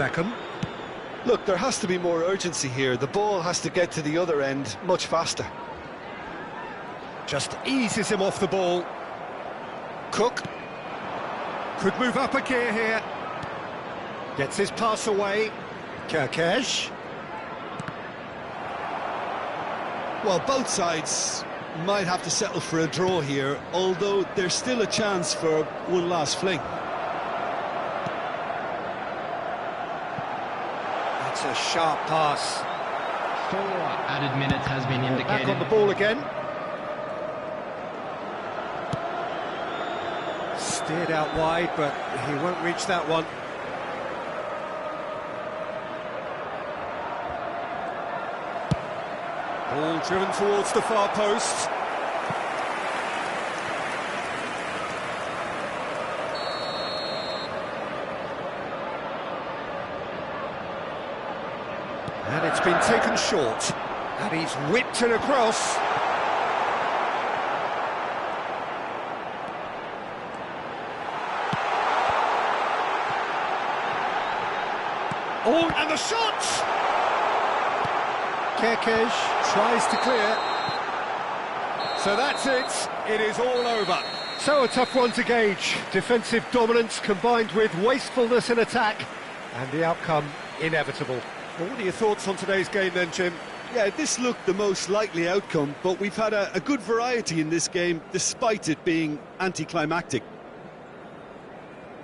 Beckham. Look, there has to be more urgency here. The ball has to get to the other end much faster. Just eases him off the ball. Cook. Could move up a gear here. Gets his pass away. Kerkesh. Well, both sides might have to settle for a draw here, although there's still a chance for one last fling. That's a sharp pass. 4 added minutes has been indicated. Back on the ball again. Steered out wide, but he won't reach that one. Ball driven towards the far post. And it's been taken short. And he's whipped it across. Oh, and the shot! Kerkesh tries to clear. So that's it. It is all over. So a tough one to gauge. Defensive dominance combined with wastefulness in attack. And the outcome inevitable. Well, what are your thoughts on today's game then, Jim? Yeah, this looked the most likely outcome, but we've had a good variety in this game, despite it being anticlimactic.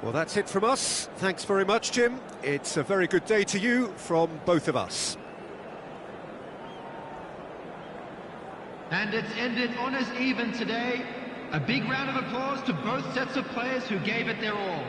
Well, that's it from us. Thanks very much, Jim. It's a very good day to you from both of us. And it's ended on as even today. A big round of applause to both sets of players who gave it their all.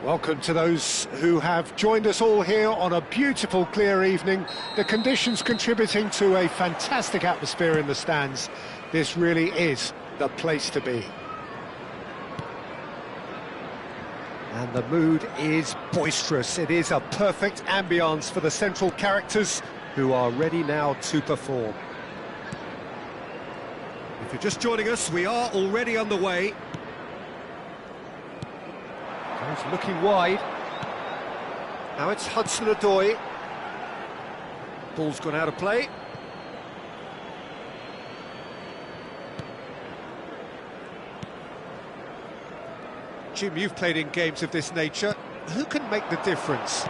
Welcome to those who have joined us all here on a beautiful, clear evening. The conditions contributing to a fantastic atmosphere in the stands. This really is the place to be. And the mood is boisterous. It is a perfect ambience for the central characters who are ready now to perform. If you're just joining us, we are already underway. He's looking wide. Now it's Hudson-Odoi. Ball's gone out of play. Jim, you've played in games of this nature. Who can make the difference?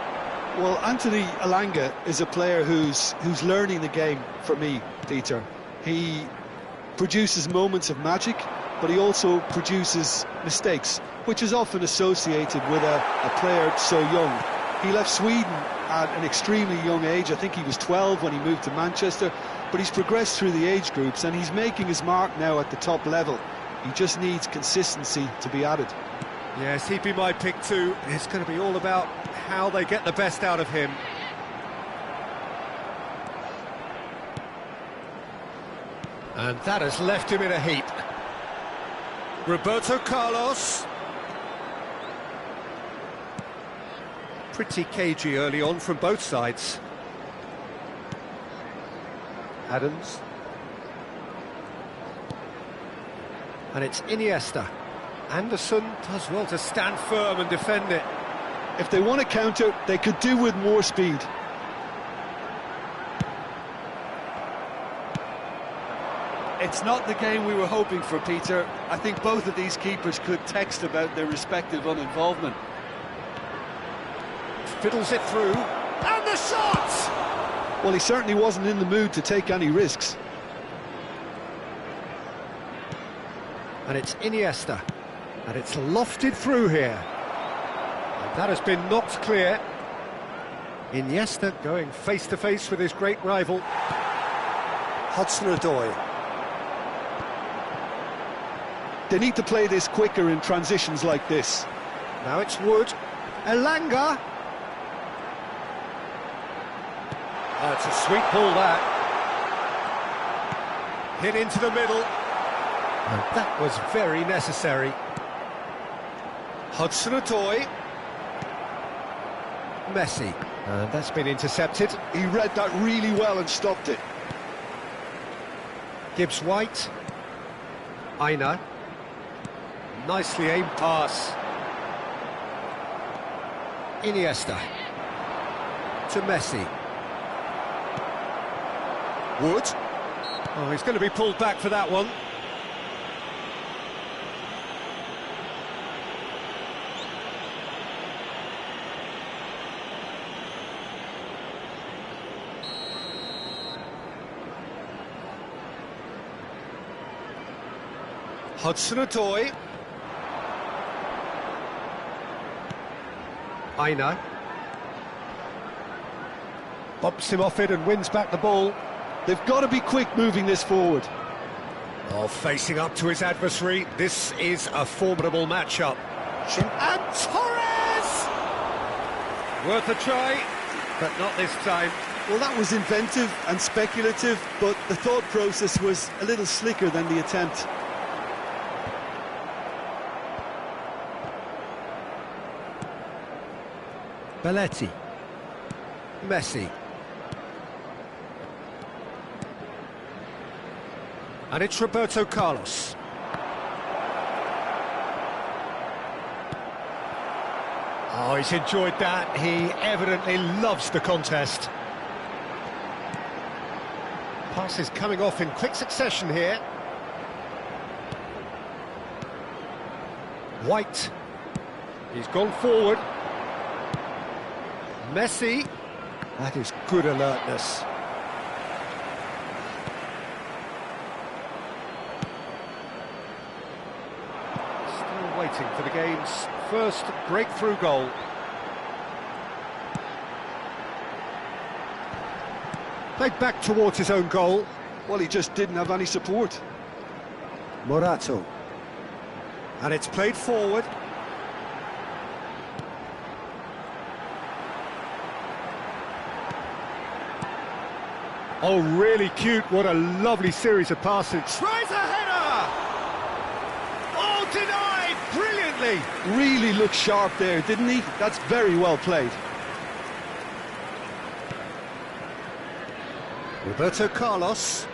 Well, Anthony Elanga is a player who's learning the game for me, Peter. He produces moments of magic, but he also produces mistakes, which is often associated with a player so young. He left Sweden at an extremely young age. I think he was 12 when he moved to Manchester, but he's progressed through the age groups and he's making his mark now at the top level. He just needs consistency to be added. Yes, he'd be my pick too. It's going to be all about how they get the best out of him. And that has left him in a heap. Roberto Carlos. Pretty cagey early on from both sides. Adams. And it's Iniesta. Anderson does well to stand firm and defend it. If they want to counter, they could do with more speed. It's not the game we were hoping for, Peter. I think both of these keepers could text about their respective uninvolvement. Fiddles it through, and the shot! Well, he certainly wasn't in the mood to take any risks. And it's Iniesta, and it's lofted through here. And that has been knocked clear. Iniesta going face-to-face with his great rival. Hudson-Odoi. They need to play this quicker in transitions like this. Now it's Wood. Elanga. Oh, it's a sweet ball, that. Hit into the middle. And that was very necessary. Hudson-Odoi. Messi. And that's been intercepted. He read that really well and stopped it. Gibbs-White. Aina. Nicely aimed pass. Iniesta. To Messi. Wood. Oh, he's going to be pulled back for that one. Hudson-Odoi. Aina. Bumps him off it and wins back the ball. They've got to be quick moving this forward. Oh, facing up to his adversary, this is a formidable matchup. And Torres! Worth a try, but not this time. Well, that was inventive and speculative, but the thought process was a little slicker than the attempt. Belletti. Messi. And it's Roberto Carlos. Oh, he's enjoyed that. He evidently loves the contest. Passes coming off in quick succession here. White. He's gone forward. Messi. That is good alertness. Still waiting for the game's first breakthrough goal. Played back towards his own goal. Well, he just didn't have any support. Morato. And it's played forward. Oh, really cute. What a lovely series of passes. Tries a header! Oh, denied! Brilliantly! Really looked sharp there, didn't he? That's very well played. Roberto Carlos.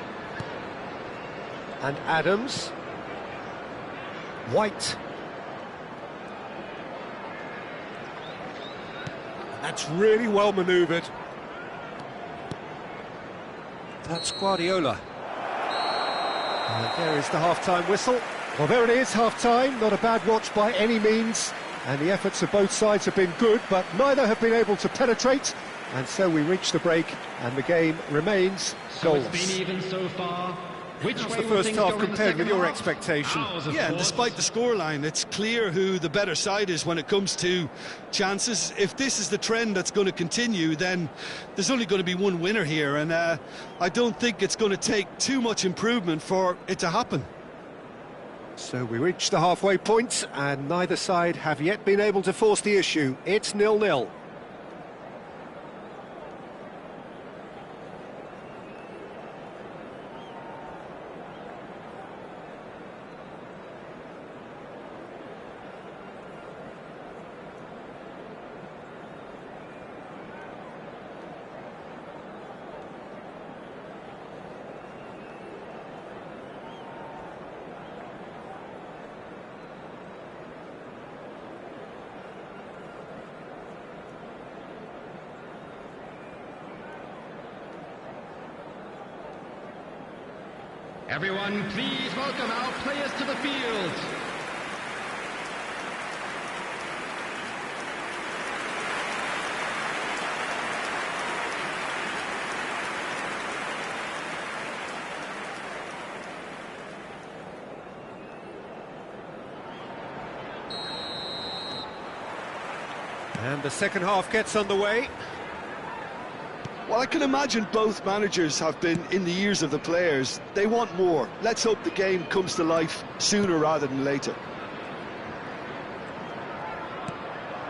And Adams. White. That's really well manoeuvred. That's Guardiola. And there is the half-time whistle. Well, there it is, half-time. Not a bad watch by any means. And the efforts of both sides have been good, but neither have been able to penetrate. And so we reach the break, and the game remains goalless. It's been even so far. Which How's way the will first things half go in the compared with second your half? expectation? Ours, of Yeah, and course. despite the scoreline, it's clear who the better side is when it comes to chances. If this is the trend that's going to continue, then there's only going to be one winner here, and I don't think it's going to take too much improvement for it to happen. So we reach the halfway point, and neither side have yet been able to force the issue. It's 0-0. Everyone, please welcome our players to the field. And the second half gets underway. Well, I can imagine both managers have been in the ears of the players. They want more. Let's hope the game comes to life sooner rather than later.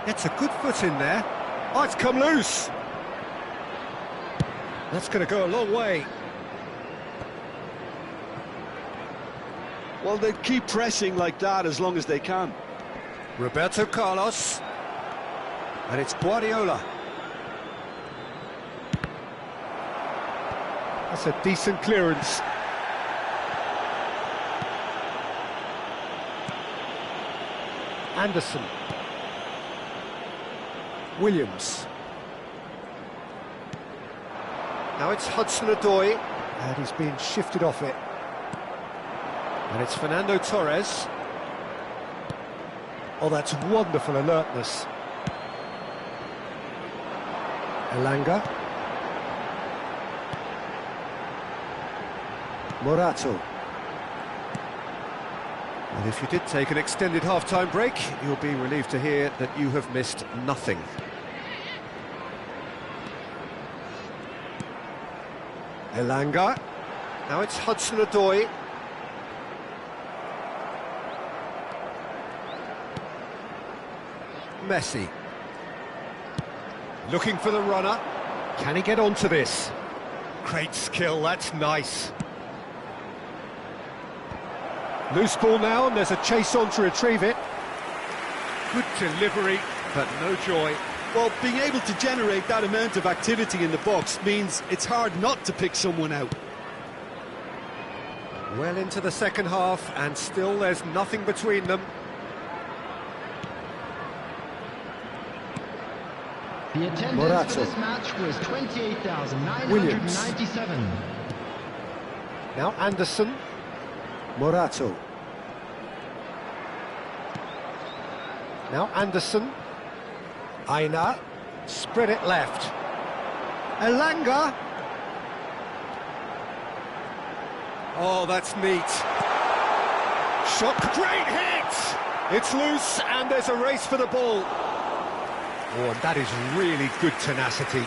It's a good foot in there. Oh, it's come loose. That's going to go a long way. Well, they keep pressing like that as long as they can. Roberto Carlos. And it's Guardiola. That's a decent clearance. Anderson. Williams. Now it's Hudson-Odoi, and he's being shifted off it. And it's Fernando Torres. Oh, that's wonderful alertness. Elanga. Morato. And if you did take an extended half-time break, you'll be relieved to hear that you have missed nothing. Elanga. Now it's Hudson-Odoi. Messi. Looking for the runner. Can he get onto this? Great skill, that's nice. Loose ball now, and there's a chase on to retrieve it. Good delivery, but no joy. Well, being able to generate that amount of activity in the box means it's hard not to pick someone out. Well into the second half, and still there's nothing between them. The attendance for this match was 28,997. Now Anderson. Morato. Now Anderson. Aina. Spread it left. Elanga. Oh, that's neat. Shot. Great hit! It's loose, and there's a race for the ball. Oh, and that is really good tenacity.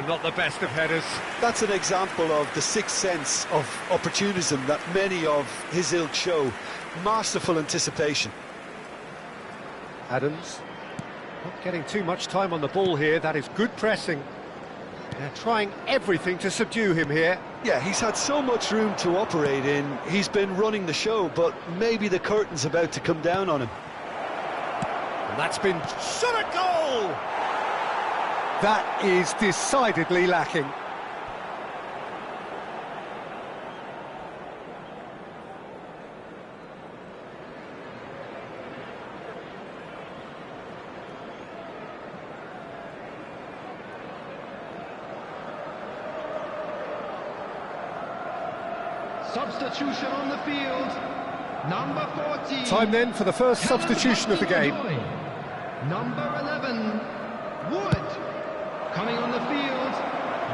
not the best of headers. That's an example of the sixth sense of opportunism that many of his ilk show. Masterful anticipation. Adams, not getting too much time on the ball here. That is good pressing. They're trying everything to subdue him here. Yeah, he's had so much room to operate in. He's been running the show, but maybe the curtain's about to come down on him. And that's been shot at goal! That is decidedly lacking. Substitution on the field. Number 14. Time then for the first substitution of the game. Number 11, Wood. Coming on the field,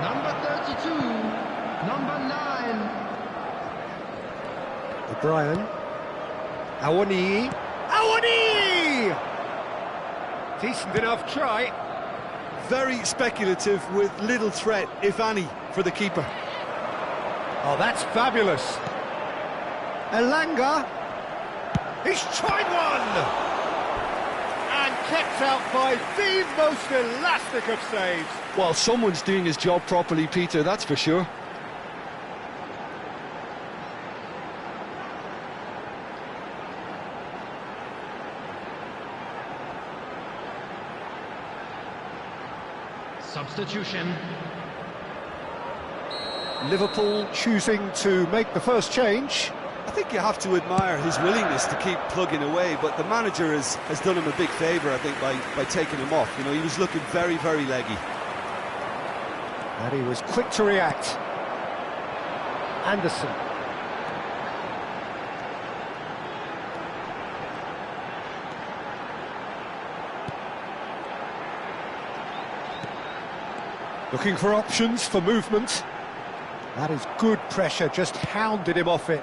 number 32, number 9. O'Brien. Awani. Awani! Decent enough try. Very speculative with little threat, if any, for the keeper. Oh, that's fabulous. Elanga. He's tried one! And kept out by the most elastic of saves. Well, someone's doing his job properly, Peter, that's for sure. Substitution. Liverpool choosing to make the first change. I think you have to admire his willingness to keep plugging away, but the manager has done him a big favour, I think, by taking him off. You know, he was looking very, very leggy. And he was quick to react. Anderson. Looking for options for movement. That is good pressure, just hounded him off it.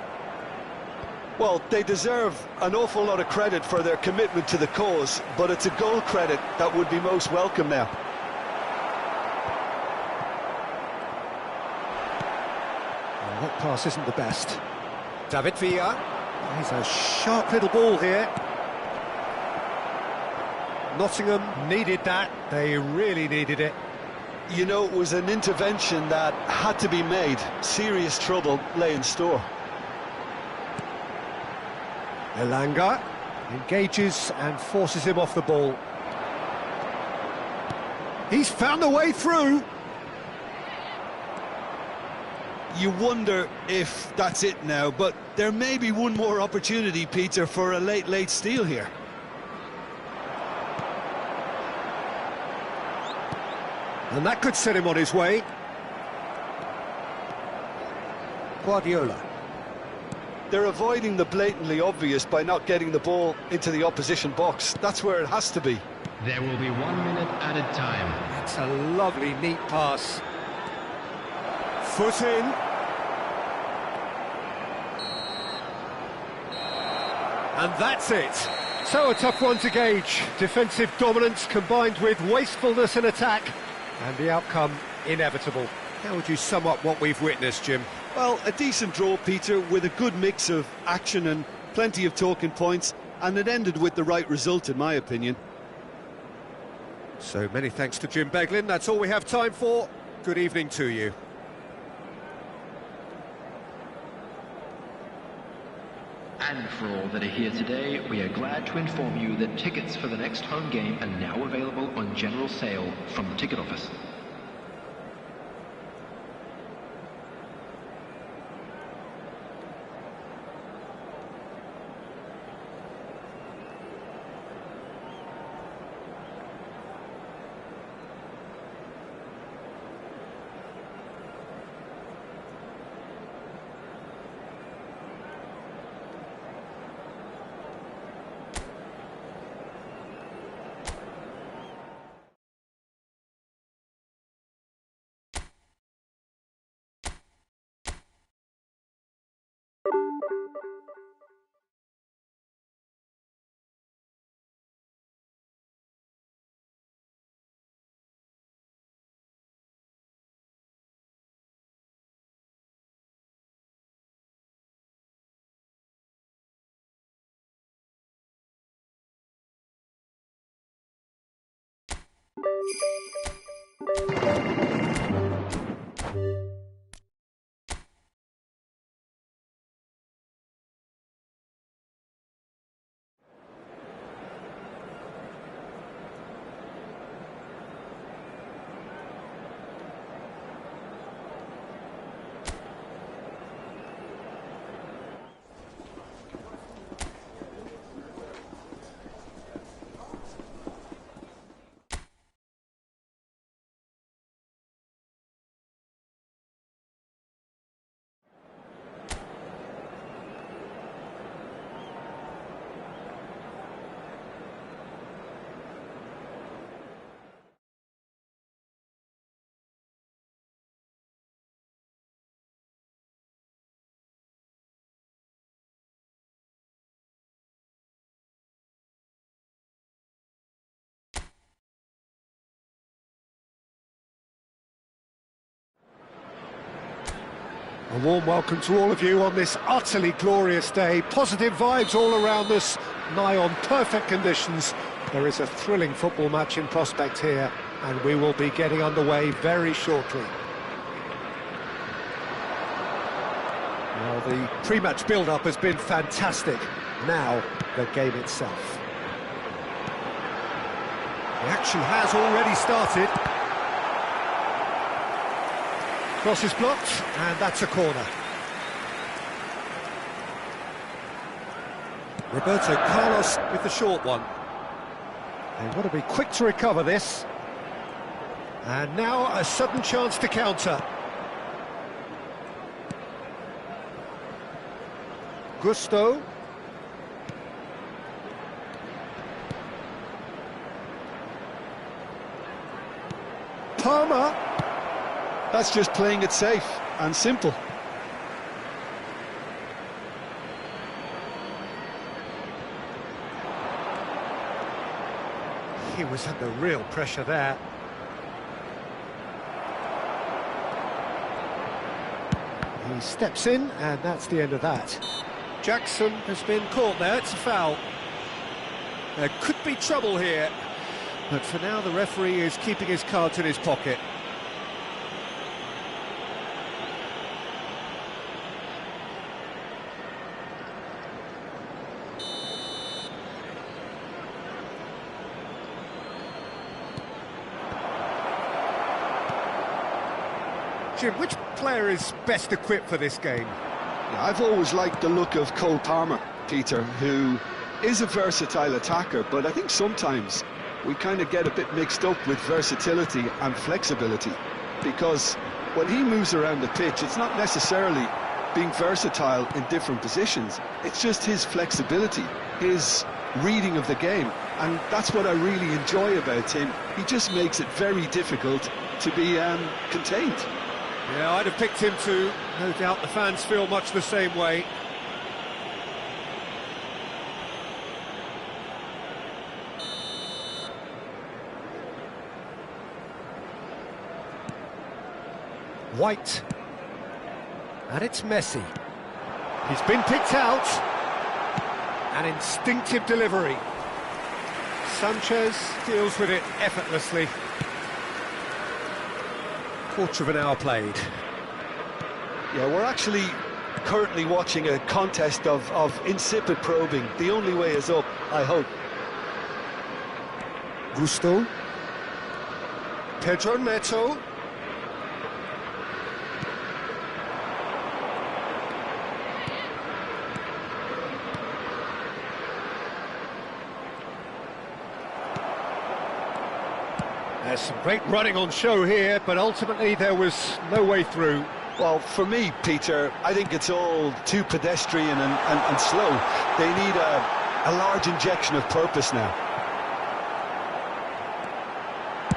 Well, they deserve an awful lot of credit for their commitment to the cause, but it's a goal credit that would be most welcome now. Well, that pass isn't the best. David Villa. He's a sharp little ball here. Nottingham needed that. They really needed it. You know, it was an intervention that had to be made. Serious trouble lay in store. Elanga engages and forces him off the ball. He's found a way through. You wonder if that's it now, but there may be one more opportunity, Peter, for a late steal here. And that could set him on his way. Guardiola. They're avoiding the blatantly obvious by not getting the ball into the opposition box. That's where it has to be. There will be 1 minute added time. That's a lovely, neat pass. Foot in. And that's it. So a tough one to gauge. Defensive dominance combined with wastefulness in attack. And the outcome inevitable. How would you sum up what we've witnessed, Jim? Well, a decent draw, Peter, with a good mix of action and plenty of talking points, and it ended with the right result, in my opinion. So many thanks to Jim Beglin. That's all we have time for. Good evening to you. And for all that are here today, we are glad to inform you that tickets for the next home game are now available on general sale from the ticket office. A warm welcome to all of you on this utterly glorious day. Positive vibes all around us, nigh on perfect conditions. There is a thrilling football match in prospect here, and we will be getting underway very shortly. Well, the pre-match build-up has been fantastic. Now, the game itself. The action has already started. Cross is blocked, and that's a corner. Roberto Carlos with the short one. They want to be quick to recover this. And now a sudden chance to counter. Gusto. Palmer. That's just playing it safe and simple. He was under real pressure there. He steps in, and that's the end of that. Jackson has been caught there, it's a foul. There could be trouble here, but for now the referee is keeping his cards in his pocket. Jim, which player is best equipped for this game? Yeah, I've always liked the look of Cole Palmer, Peter, who is a versatile attacker, but I think sometimes we kind of get a bit mixed up with versatility and flexibility, because when he moves around the pitch, it's not necessarily being versatile in different positions, it's just his flexibility, his reading of the game, and that's what I really enjoy about him. He just makes it very difficult to be contained. Yeah, I'd have picked him too. No doubt the fans feel much the same way. White. And it's Messi. He's been picked out. An instinctive delivery. Sanchez deals with it effortlessly. Quarter of an hour played. Yeah, we're actually currently watching a contest of insipid probing. The only way is up, I hope. Gusto. Pedro Neto. There's some great running on show here, but ultimately there was no way through. Well, for me, Peter, I think it's all too pedestrian and slow. They need a large injection of purpose now.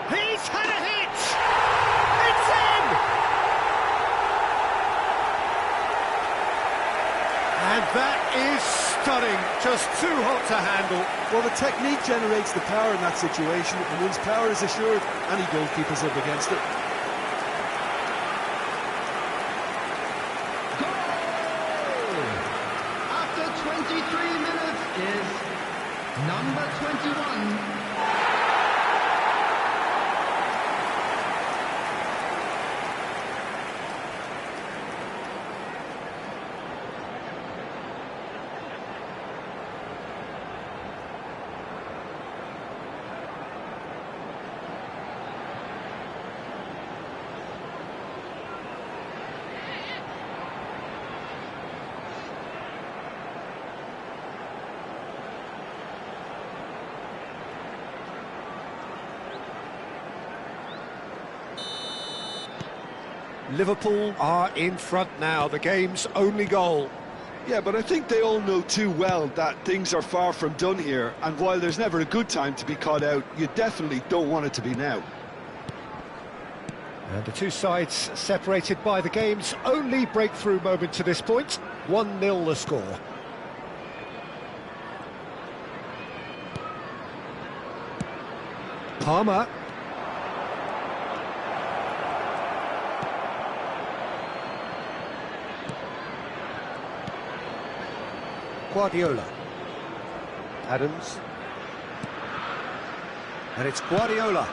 He's had a hit! It's in! And that is stunning, just too hot to handle. Well, the technique generates the power in that situation, and once power is assured, any goalkeeper's up against it. Goal! After 23 minutes is number 21. Liverpool are in front now, the game's only goal. Yeah, but I think they all know too well that things are far from done here, and while there's never a good time to be caught out, you definitely don't want it to be now. And the two sides separated by the game's only breakthrough moment to this point. 1-0 the score. Palmer. Guardiola. Adams. And it's Guardiola.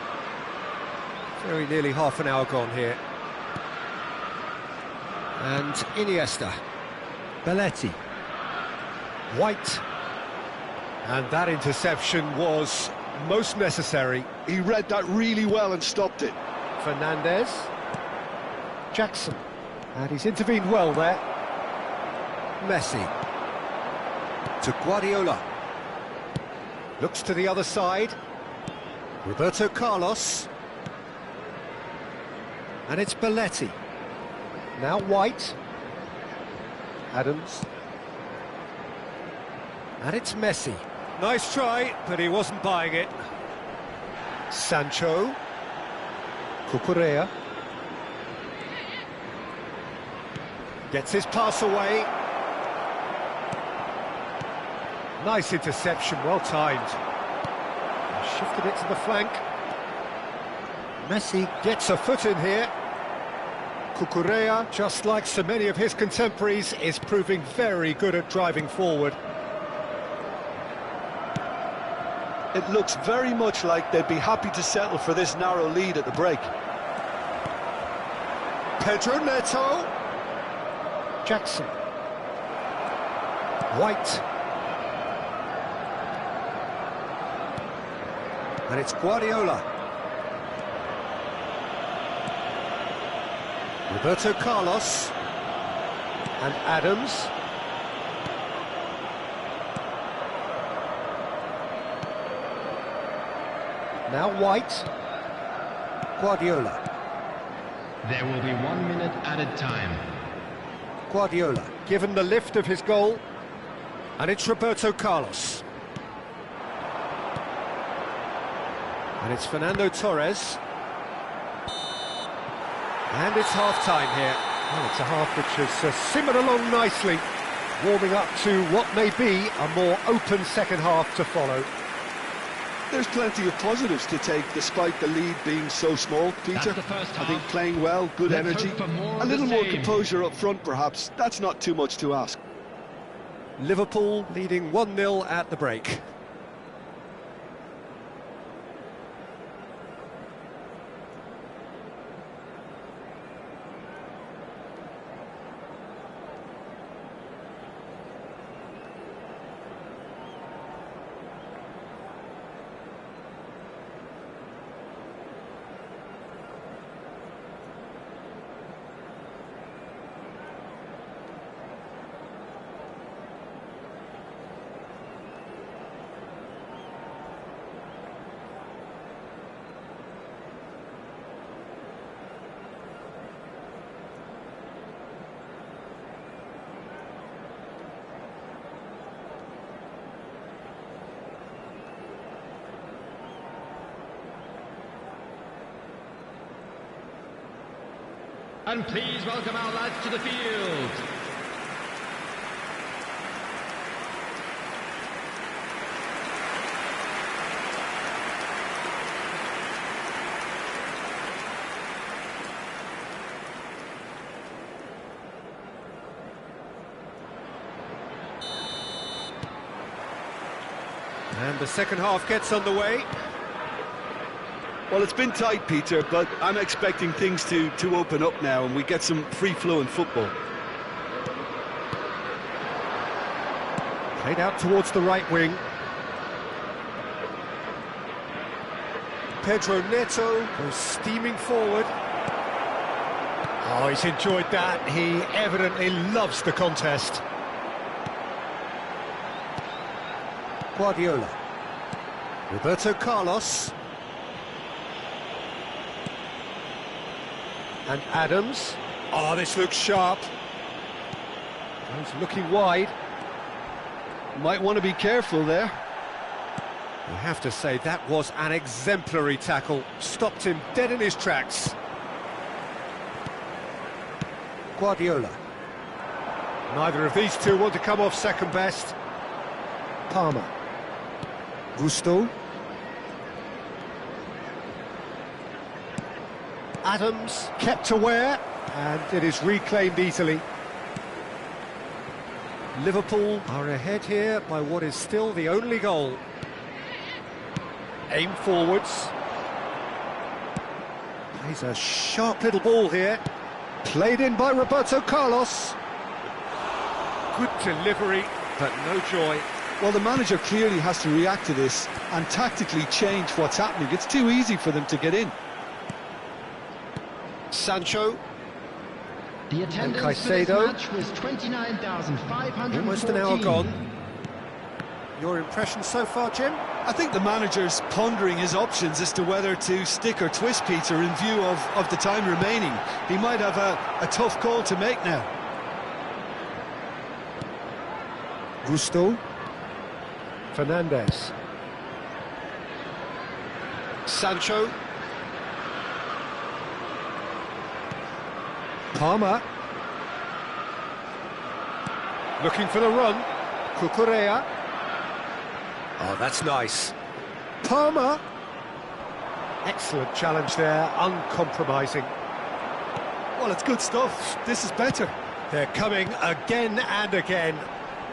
Very nearly half an hour gone here. And Iniesta. Belletti. White. And that interception was most necessary. He read that really well and stopped it. Fernandez. Jackson. And he's intervened well there. Messi. To Guardiola. Looks to the other side. Roberto Carlos. And it's Belletti. Now White. Adams. And it's Messi. Nice try, but he wasn't buying it. Sancho. Cucurella. Gets his pass away. Nice interception, well timed. Shifted it to the flank. Messi gets a foot in here. Cucurella, just like so many of his contemporaries, is proving very good at driving forward. It looks very much like they'd be happy to settle for this narrow lead at the break. Pedro Neto. Jackson. White. And it's Guardiola. Roberto Carlos. And Adams. Now White. Guardiola. There will be 1 minute added time. Guardiola, given the lift of his goal. And it's Roberto Carlos. And it's Fernando Torres. And it's half-time here. Well, it's a half which has simmered along nicely, warming up to what may be a more open second half to follow. There's plenty of positives to take despite the lead being so small, Peter. I think playing well, good energy, a little more composure up front perhaps. That's not too much to ask. Liverpool leading 1-0 at the break. And please welcome our lads to the field. And the second half gets underway. Well, it's been tight, Peter, but I'm expecting things to open up now and we get some free-flowing football. Played out towards the right wing. Pedro Neto goes steaming forward. Oh, he's enjoyed that. He evidently loves the contest. Guardiola. Roberto Carlos. And Adams. Oh, this looks sharp. He's looking wide. Might want to be careful there. I have to say, that was an exemplary tackle. Stopped him dead in his tracks. Guardiola. Neither of these two want to come off second best. Palmer. Gusto. Adams kept aware, and it is reclaimed easily. Liverpool are ahead here by what is still the only goal. Aim forwards. Plays a sharp little ball here. Played in by Roberto Carlos. Good delivery, but no joy. Well, the manager clearly has to react to this and tactically change what's happening. It's too easy for them to get in. Sancho. The attendance for this match was 29,514. Almost an hour gone. Your impression so far, Jim? I think the manager's pondering his options as to whether to stick or twist Peter in view of the time remaining. He might have a tough call to make now. Gusto. Fernandez. Sancho. Palmer. Looking for the run. Cucurella. Oh, that's nice. Palmer. Excellent challenge there, uncompromising. Well, it's good stuff. This is better. They're coming again and again.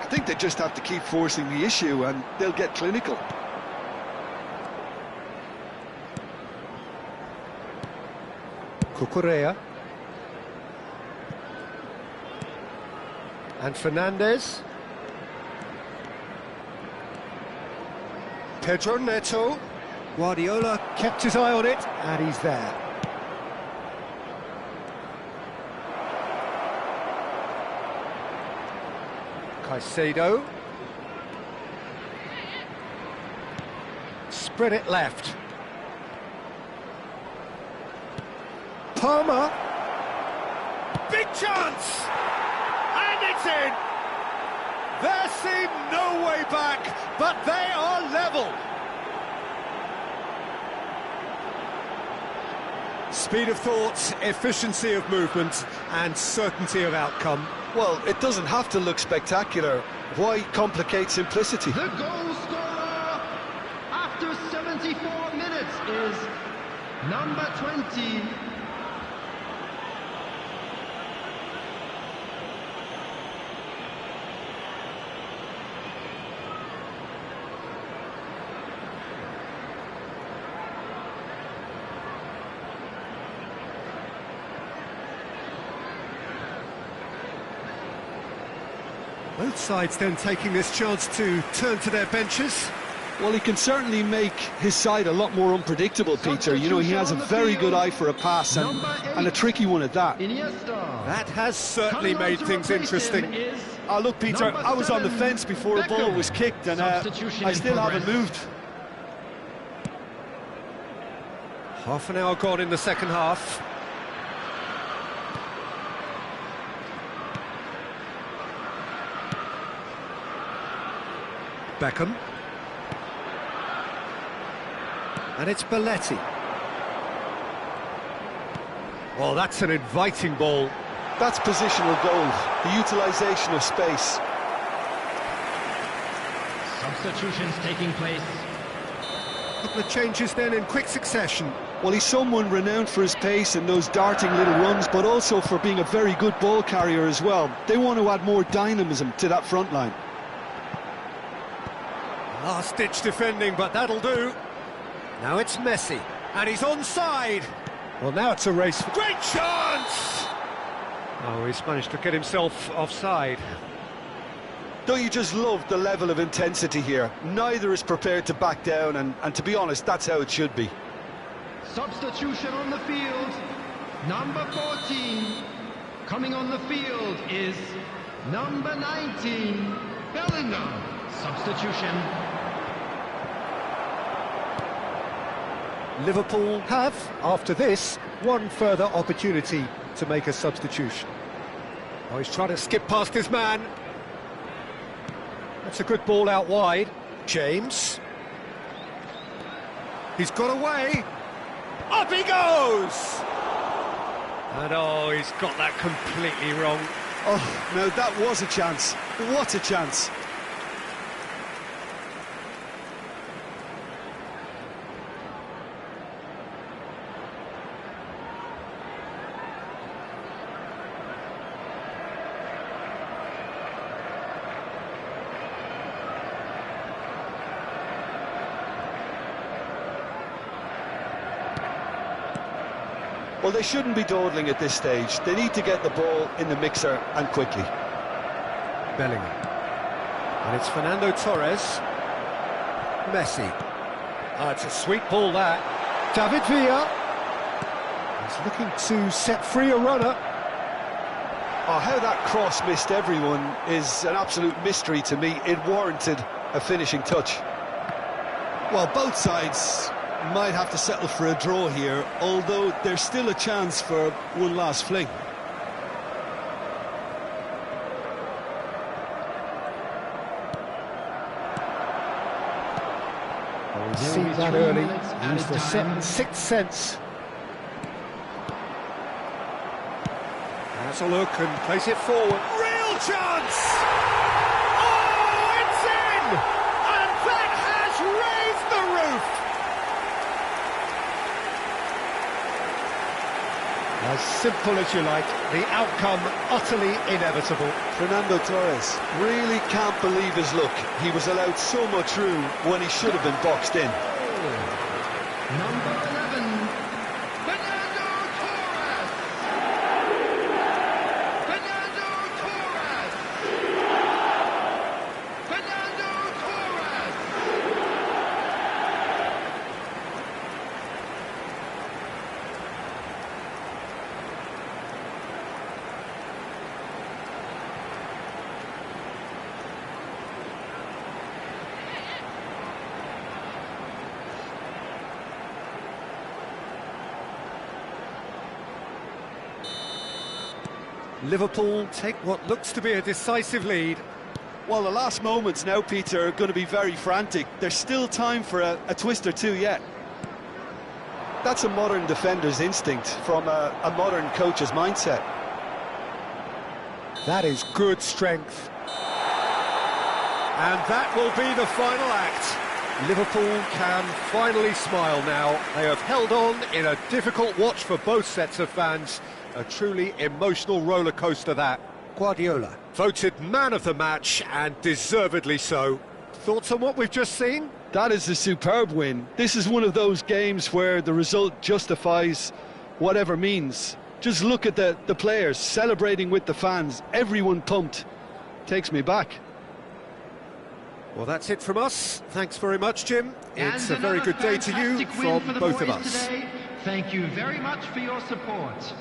I think they just have to keep forcing the issue and they'll get clinical. Cucurella. And Fernandez. Pedro Neto. Guardiola kept his eye on it, and he's there. Caicedo. Spread it left. Palmer. Big chance! And it's in! There seemed no way back, but they are level. Speed of thought, efficiency of movement, and certainty of outcome. Well, it doesn't have to look spectacular. Why complicate simplicity? The goal scorer after 74 minutes is number 20. Both sides then taking this chance to turn to their benches. Well, he can certainly make his side a lot more unpredictable, Peter. You know, he has a very good eye for a pass and a tricky one at that. That has certainly made things interesting. Look, Peter, I was on the fence before a ball was kicked and I still haven't moved. Half an hour gone in the second half. Beckham. And it's Belletti. Well, that's an inviting ball. That's positional goal, the utilisation of space. Substitutions taking place. A couple of changes then in quick succession. Well, he's someone renowned for his pace and those darting little runs, but also for being a very good ball carrier as well. They want to add more dynamism to that front line. Last-ditch defending, but that'll do. Now it's Messi, and he's onside. Well, now it's a race. Great chance! Oh, he's managed to get himself offside. Don't you just love the level of intensity here? Neither is prepared to back down, and to be honest, that's how it should be. Substitution on the field. Number 14. Coming on the field is number 19, Bellingham. Substitution. Liverpool have, after this, one further opportunity to make a substitution. Oh, he's trying to skip past his man. That's a good ball out wide. James. He's got away. Up he goes! And oh, he's got that completely wrong. Oh, no, that was a chance. What a chance. Well, they shouldn't be dawdling at this stage. They need to get the ball in the mixer and quickly. Bellingham. And it's Fernando Torres. Messi. Ah, it's a sweet ball, that. David Villa. He's looking to set free a runner. Oh, how that cross missed everyone is an absolute mystery to me. It warranted a finishing touch. Well, both sides might have to settle for a draw here, although there's still a chance for one last fling. Oh, we've seen that early. Use the sixth sense. Has a look and plays it forward. Real chance! Oh, it's in! And that has raised the roof! As simple as you like, the outcome utterly inevitable. Fernando Torres really can't believe his luck. He was allowed so much room when he should have been boxed in. Number 11, Fernando Torres! Fernando Torres! Fernando Torres! Liverpool take what looks to be a decisive lead. Well, the last moments now, Peter, are going to be very frantic. There's still time for a twist or two yet. That's a modern defender's instinct from a modern coach's mindset. That is good strength. And that will be the final act. Liverpool can finally smile now. They have held on in a difficult watch for both sets of fans. A truly emotional roller coaster, that. Guardiola voted man of the match, and deservedly so. Thoughts on what we've just seen? That is a superb win. This is one of those games where the result justifies whatever means. Just look at the players celebrating with the fans. Everyone pumped. Takes me back. Well, that's it from us. Thanks very much, Jim. It's And a very good day to you fantastic win from for the both of boys us. today. Thank you very much for your support.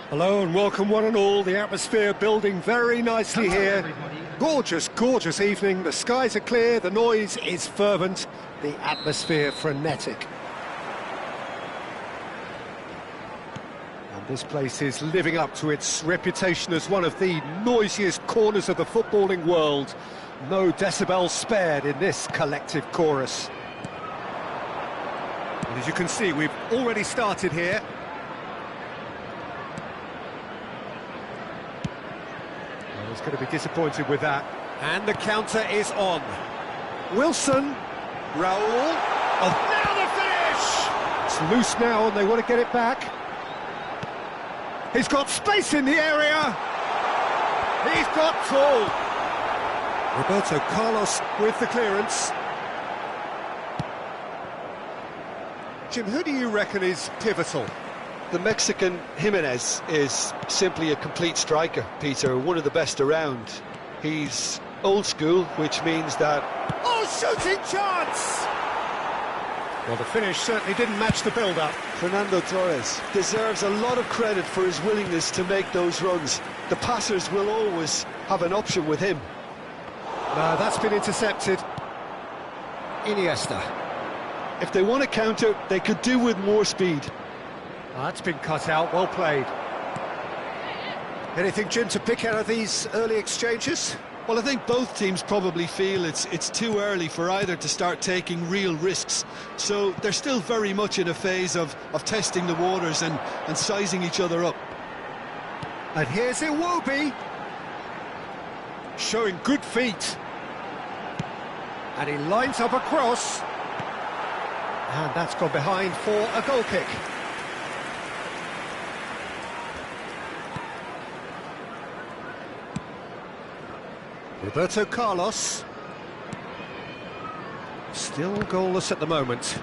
Hello and welcome one and all. The atmosphere building very nicely here. Everybody. Gorgeous, gorgeous evening. The skies are clear, the noise is fervent, the atmosphere frenetic. And this place is living up to its reputation as one of the noisiest corners of the footballing world. No decibels spared in this collective chorus. And as you can see, we've already started here. He's going to be disappointed with that. And the counter is on. Wilson. Raul. Oh, now the finish! It's loose now and they want to get it back. He's got space in the area. He's got tall. Roberto Carlos with the clearance. Jim, who do you reckon is pivotal? The Mexican Jimenez is simply a complete striker, Peter, one of the best around. He's old school, which means that... Oh, shooting chance! Well, the finish certainly didn't match the build-up. Fernando Torres deserves a lot of credit for his willingness to make those runs. The passers will always have an option with him. No, that's been intercepted. Iniesta. If they want to counter, they could do with more speed. That's been cut out, well played. Anything, Jim, to pick out of these early exchanges? Well, I think both teams probably feel it's too early for either to start taking real risks. So they're still very much in a phase of testing the waters and sizing each other up. And here's Iwobi. Showing good feet. And he lines up a cross. And that's gone behind for a goal kick. Roberto Carlos. Still goalless at the moment.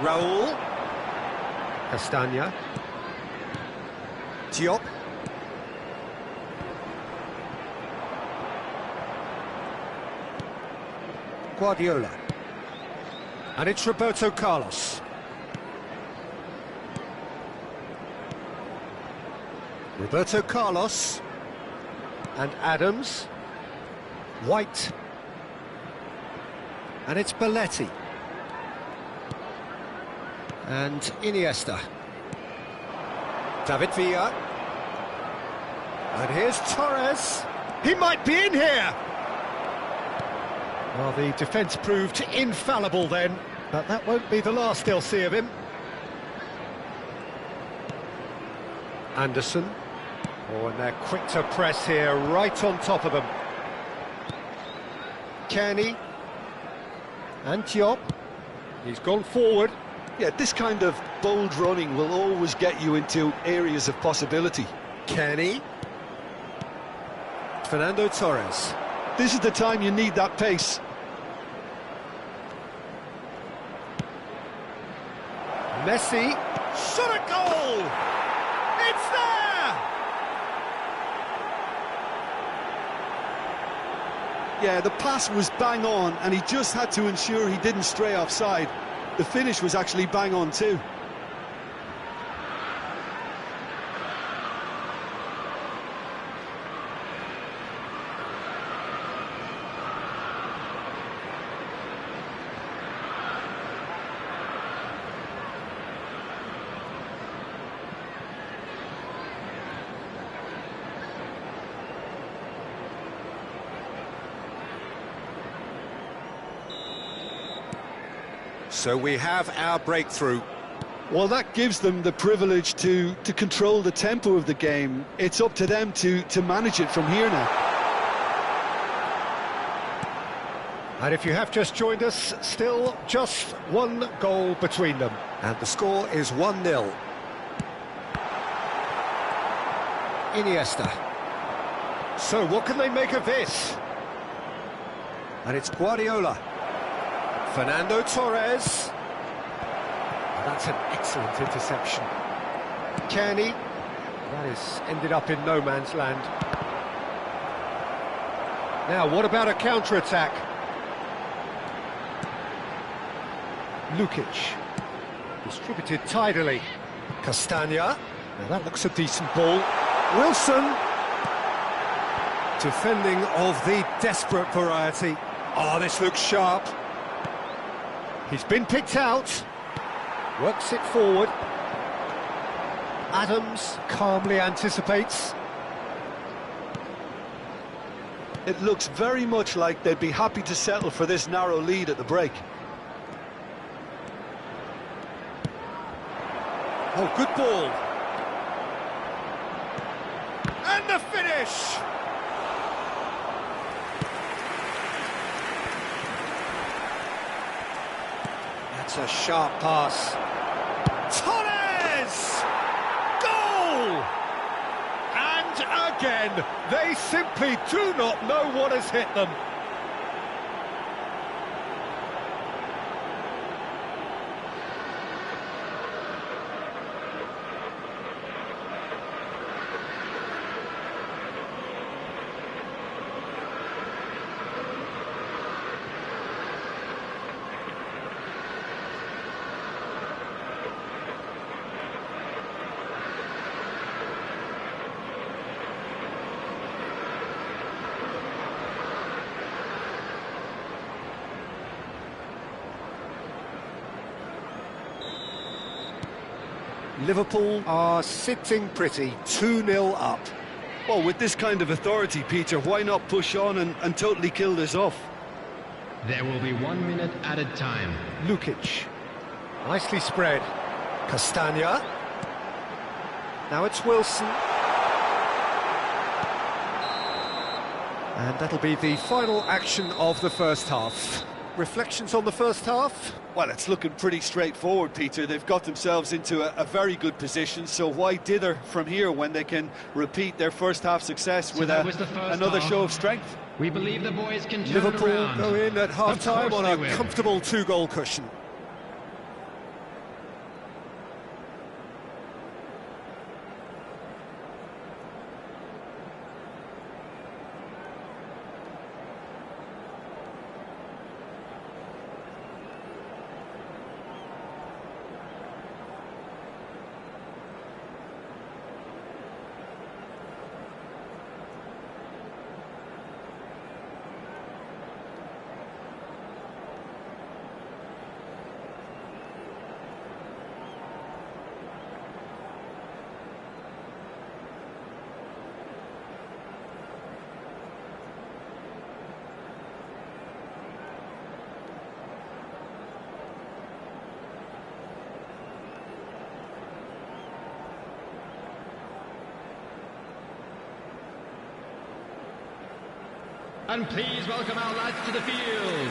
Raul. Castagna. Diop. Guardiola. And it's Roberto Carlos. Roberto Carlos. And Adams. White. And it's Belletti. And Iniesta. David Villa. And here's Torres. He might be in here. Well, the defence proved infallible then, but that won't be the last they'll see of him. Anderson. Oh, and they're quick to press here, right on top of them. Kearney. And Diop. He's gone forward. Yeah, this kind of bold running will always get you into areas of possibility. Kearney. Fernando Torres. This is the time you need that pace. Messi. Shot a goal! It's there! Yeah, the pass was bang on, and he just had to ensure he didn't stray offside. The finish was actually bang on too. So we have our breakthrough. Well, that gives them the privilege to control the tempo of the game. It's up to them to manage it from here now. And if you have just joined us, still just one goal between them. And the score is 1-0. Iniesta. So what can they make of this? And it's Guardiola. Fernando Torres. Oh, that's an excellent interception. Kearney. That has ended up in no man's land. Now, what about a counter-attack? Lukic. Distributed tidily. Castagna. Now that looks a decent ball. Wilson. Defending of the desperate variety. Oh, this looks sharp. He's been picked out. Works it forward. Adams calmly anticipates. It looks very much like they'd be happy to settle for this narrow lead at the break. Oh, good ball. And the finish! That's a sharp pass. Torres! Goal! And again, they simply do not know what has hit them. Liverpool are sitting pretty, 2-0 up. Well, with this kind of authority, Peter, why not push on and totally kill this off? There will be 1 minute added time. Lukic. Nicely spread. Castagna. Now it's Wilson. And that'll be the final action of the first half. Reflections on the first half? Well, it's looking pretty straightforward, Peter. They've got themselves into a very good position, so why dither from here when they can repeat their first half success with another show of strength? We believe the boys can turn Liverpool it around. go in at half-time on they a will. comfortable 2-goal cushion. And please welcome our lads to the field.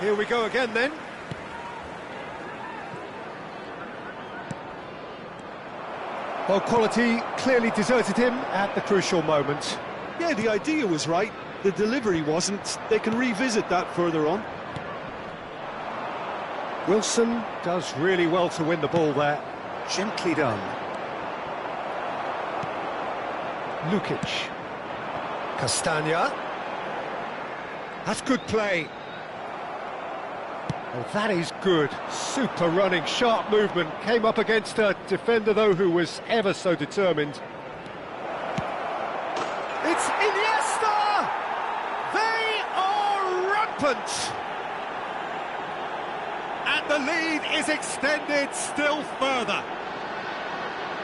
Here we go again then. Well, quality clearly deserted him at the crucial moment. Yeah, the idea was right, the delivery wasn't. They can revisit that further on. Wilson does really well to win the ball there. Gently done. Lukic. Castagna. That's good play. Oh, that is good. Super running, sharp movement. Came up against a defender, though, who was ever so determined. It's Iniesta! They are rampant! that, the lead is extended still further.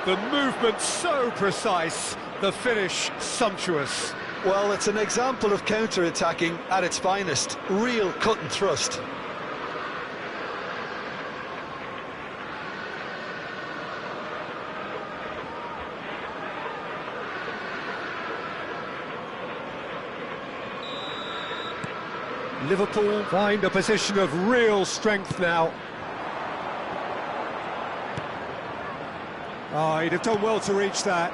The movement so precise, the finish sumptuous. Well, it's an example of counter-attacking at its finest. Real cut and thrust. Liverpool find a position of real strength now. Oh, he'd have done well to reach that.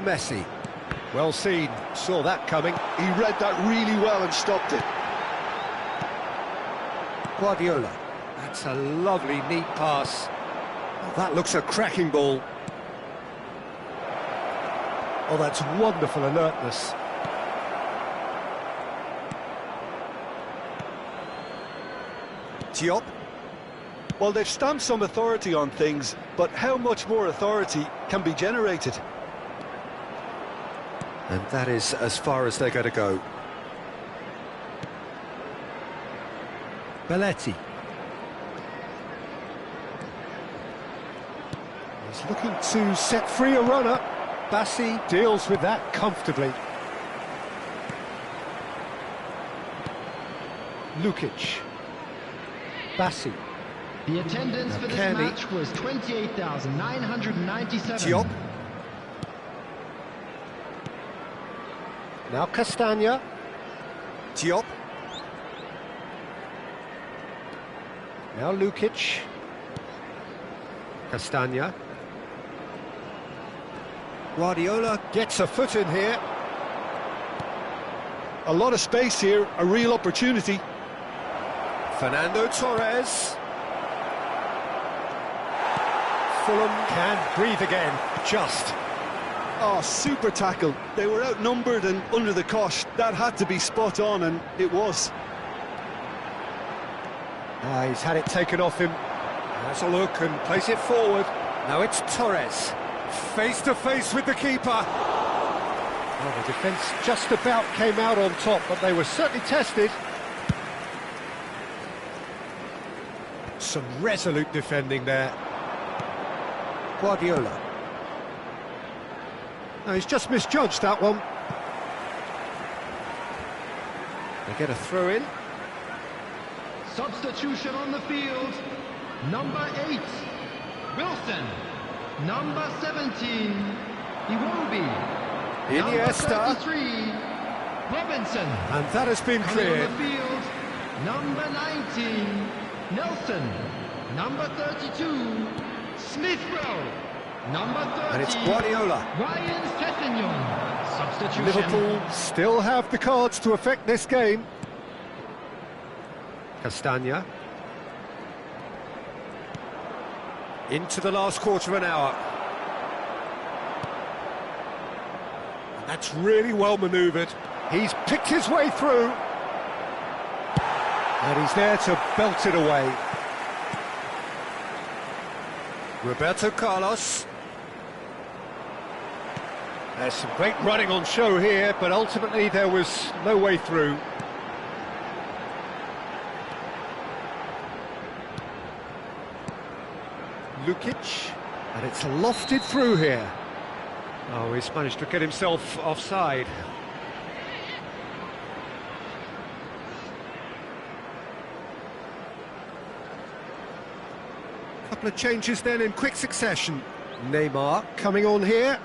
Messi. Well seen, saw that coming. He read that really well and stopped it. Guardiola. That's a lovely, neat pass. Oh, that looks a cracking ball. Oh, that's wonderful alertness. Diop. Well, they've stamped some authority on things, but how much more authority can be generated? And that is as far as they're going to go. Belletti. He's looking to set free a runner. Bassi deals with that comfortably. Lukic. Bassi. The attendance for this match was 28,997. Diop. Now Castagna. Diop. Now Lukic. Castagna. Guardiola gets a foot in here. A lot of space here, a real opportunity. Fernando Torres. Fulham can breathe again, just. Oh, super tackle. They were outnumbered and under the cosh. That had to be spot on, and it was. He's had it taken off him. Has a look and plays it forward. Now it's Torres. Face to face with the keeper. Well, the defence just about came out on top, but they were certainly tested. Some resolute defending there. Guardiola. No, he's just misjudged that one. They get a throw in. Substitution on the field. Number 8, Wilson. Number 17, Iwobi. Iniesta. Number 33, Robinson. And that has been cleared. On the field, number 19, Nelson. Number 32, Smith-Rowe. Number 30, And it's Guardiola. Ryan Sessegnon. Substitution. Liverpool still have the cards to affect this game. Castagna. Into the last quarter of an hour. And that's really well manoeuvred. He's picked his way through. And he's there to belt it away. Roberto Carlos. There's some great running on show here, but ultimately there was no way through. Lukic, and it's lofted through here. Oh, he's managed to get himself offside. Couple of changes then in quick succession. Neymar coming on here,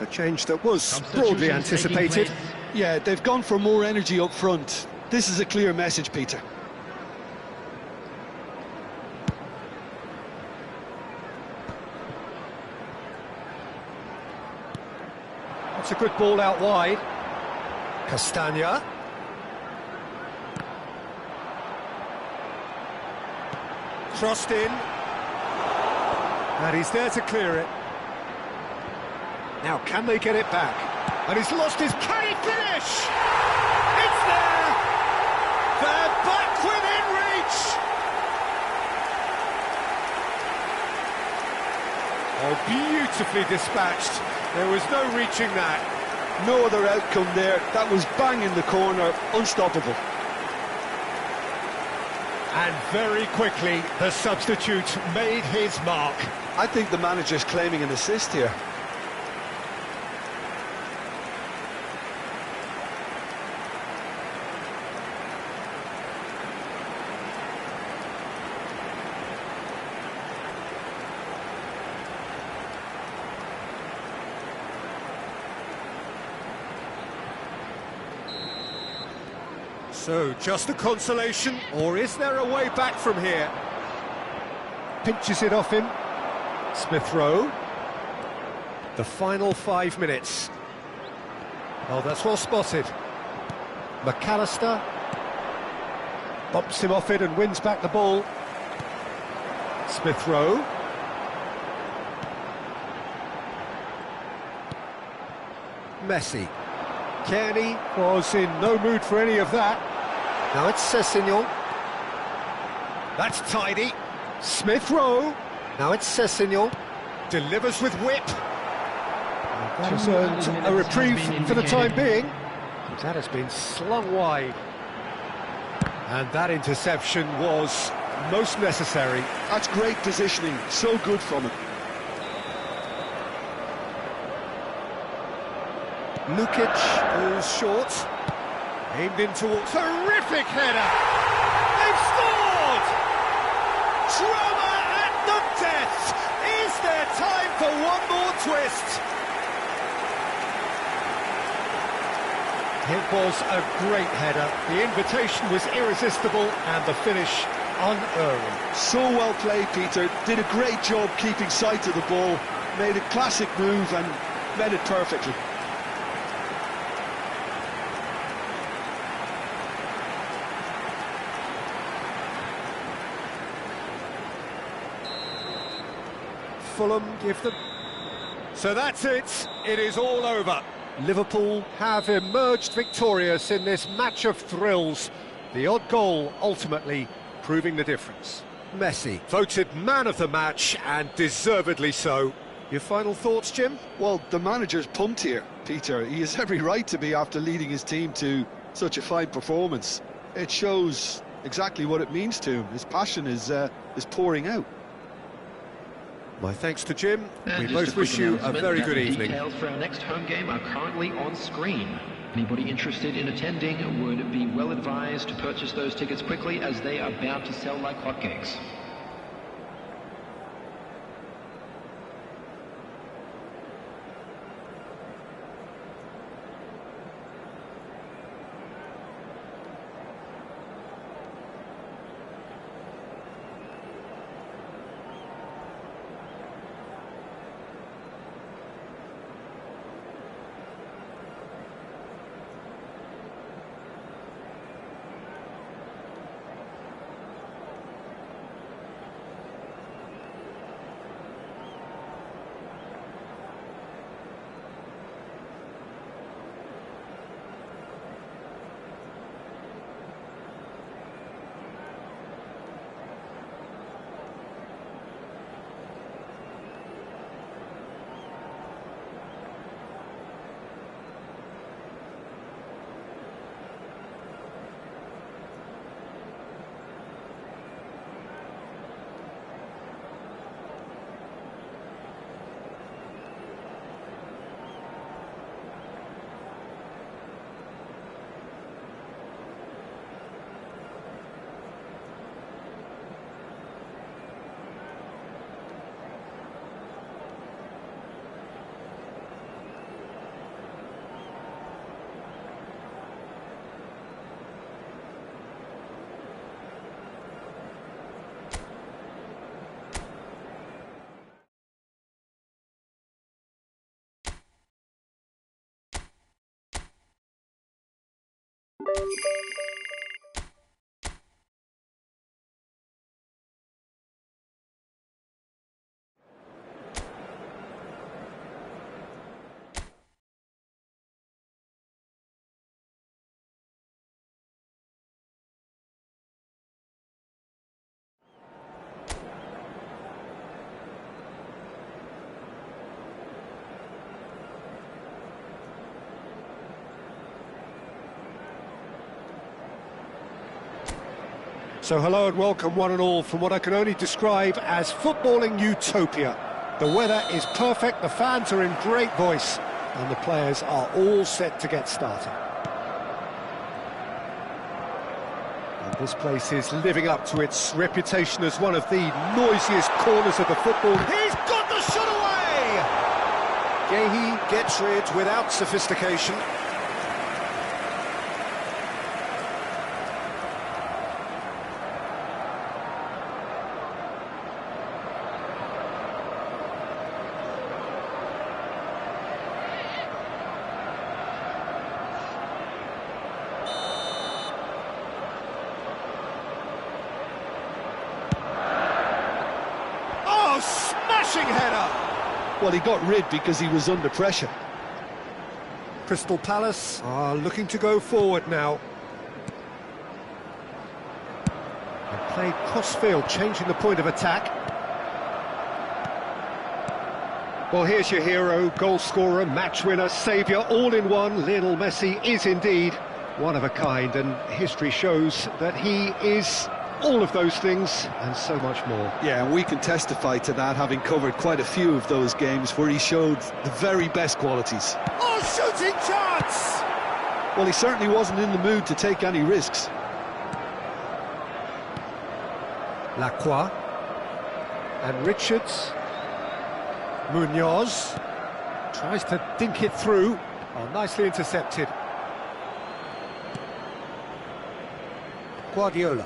a change that was broadly anticipated. Yeah, they've gone for more energy up front. This is a clear message, Peter. It's a good ball out wide. Castagna. Crossed in. And he's there to clear it. Now, can they get it back? And he's lost his... Can he finish? It's there! They're back within reach! Oh, beautifully dispatched. There was no reaching that. No other outcome there. That was bang in the corner, unstoppable. And very quickly, the substitute made his mark. I think the manager's claiming an assist here. So, just a consolation, or is there a way back from here? Pinches it off him. Smith Rowe. The final 5 minutes. Oh, that's well spotted. McAllister bumps him off it and wins back the ball. Smith Rowe. Messi. Kearney was in no mood for any of that. Now it's Sessegnon. That's tidy. Smith Rowe. Now it's Sessegnon. Delivers with whip. That has earned a reprieve for the time being. That has been slung wide. And that interception was most necessary. That's great positioning, so good from him. Lukic is short. Aimed in towards... Terrific header! They've scored! Drama at the death! Is there time for one more twist? It was a great header. The invitation was irresistible and the finish unerring. So well played, Peter. Did a great job keeping sight of the ball. Made a classic move and met it perfectly. Fulham give them. So that's it. It is all over. Liverpool have emerged victorious in this match of thrills. The odd goal ultimately proving the difference. Messi voted man of the match and deservedly so. Your final thoughts, Jim? Well, the manager's pumped here, Peter. He has every right to be after leading his team to such a fine performance. It shows exactly what it means to him. His passion is pouring out. My thanks to Jim. And we both wish you a very good evening. Details for our next home game are currently on screen. Anybody interested in attending would be well advised to purchase those tickets quickly, as they are bound to sell like hotcakes. So hello and welcome one and all from what I can only describe as footballing utopia. The weather is perfect, the fans are in great voice, and the players are all set to get started. And this place is living up to its reputation as one of the noisiest corners of the football. He's got the shot away! Gehi gets rid without sophistication. Smashing header! Well, he got rid because he was under pressure. Crystal Palace are looking to go forward now. And played cross-field, changing the point of attack. Well, here's your hero, goal scorer, match winner, saviour, all in one. Lionel Messi is indeed one of a kind, and history shows that he is all of those things and so much more. Yeah, and we can testify to that, having covered quite a few of those games where he showed the very best qualities. Oh, shooting chance! Well, he certainly wasn't in the mood to take any risks. Lacroix and Richards. Munoz tries to dink it through. Oh, nicely intercepted. Guardiola.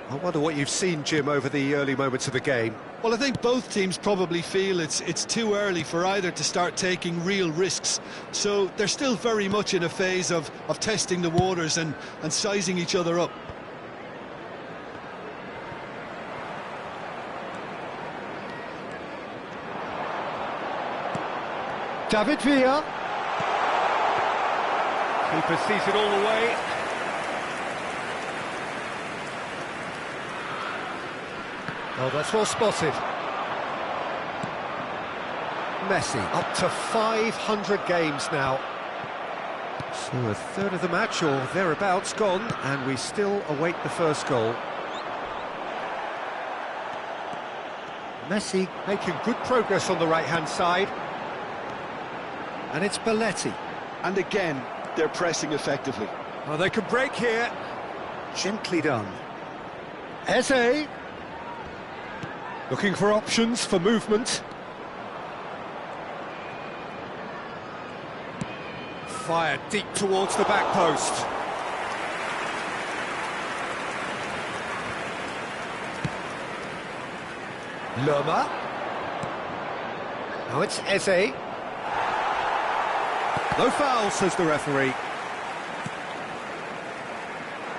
I wonder what you've seen, Jim, over the early moments of the game. Well, I think both teams probably feel it's too early for either to start taking real risks. So they're still very much in a phase of testing the waters and sizing each other up. David Villa. Keeper sees it all the way. Oh, that's well spotted. Messi, up to 500 games now. So a third of the match, or thereabouts, gone, and we still await the first goal. Messi making good progress on the right-hand side. And it's Belletti. And again, they're pressing effectively. Oh, they can break here. Gently done. Eze. Looking for options for movement. Fired deep towards the back post. Lerma. Now it's Eze. No foul, says the referee.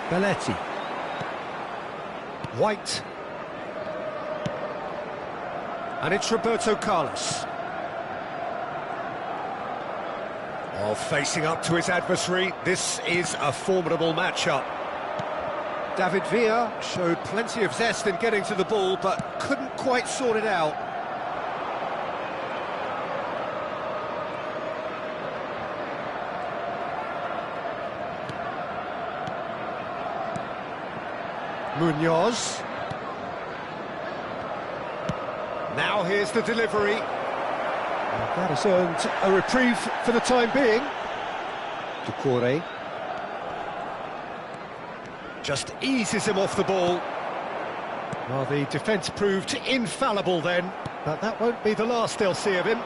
Belletti. White. And it's Roberto Carlos. Oh, facing up to his adversary. This is a formidable matchup. David Villa showed plenty of zest in getting to the ball, but couldn't quite sort it out. Munoz. Now here's the delivery. And that has earned a reprieve for the time being. Doucouré. Just eases him off the ball. Well, the defence proved infallible then, but that won't be the last they'll see of him.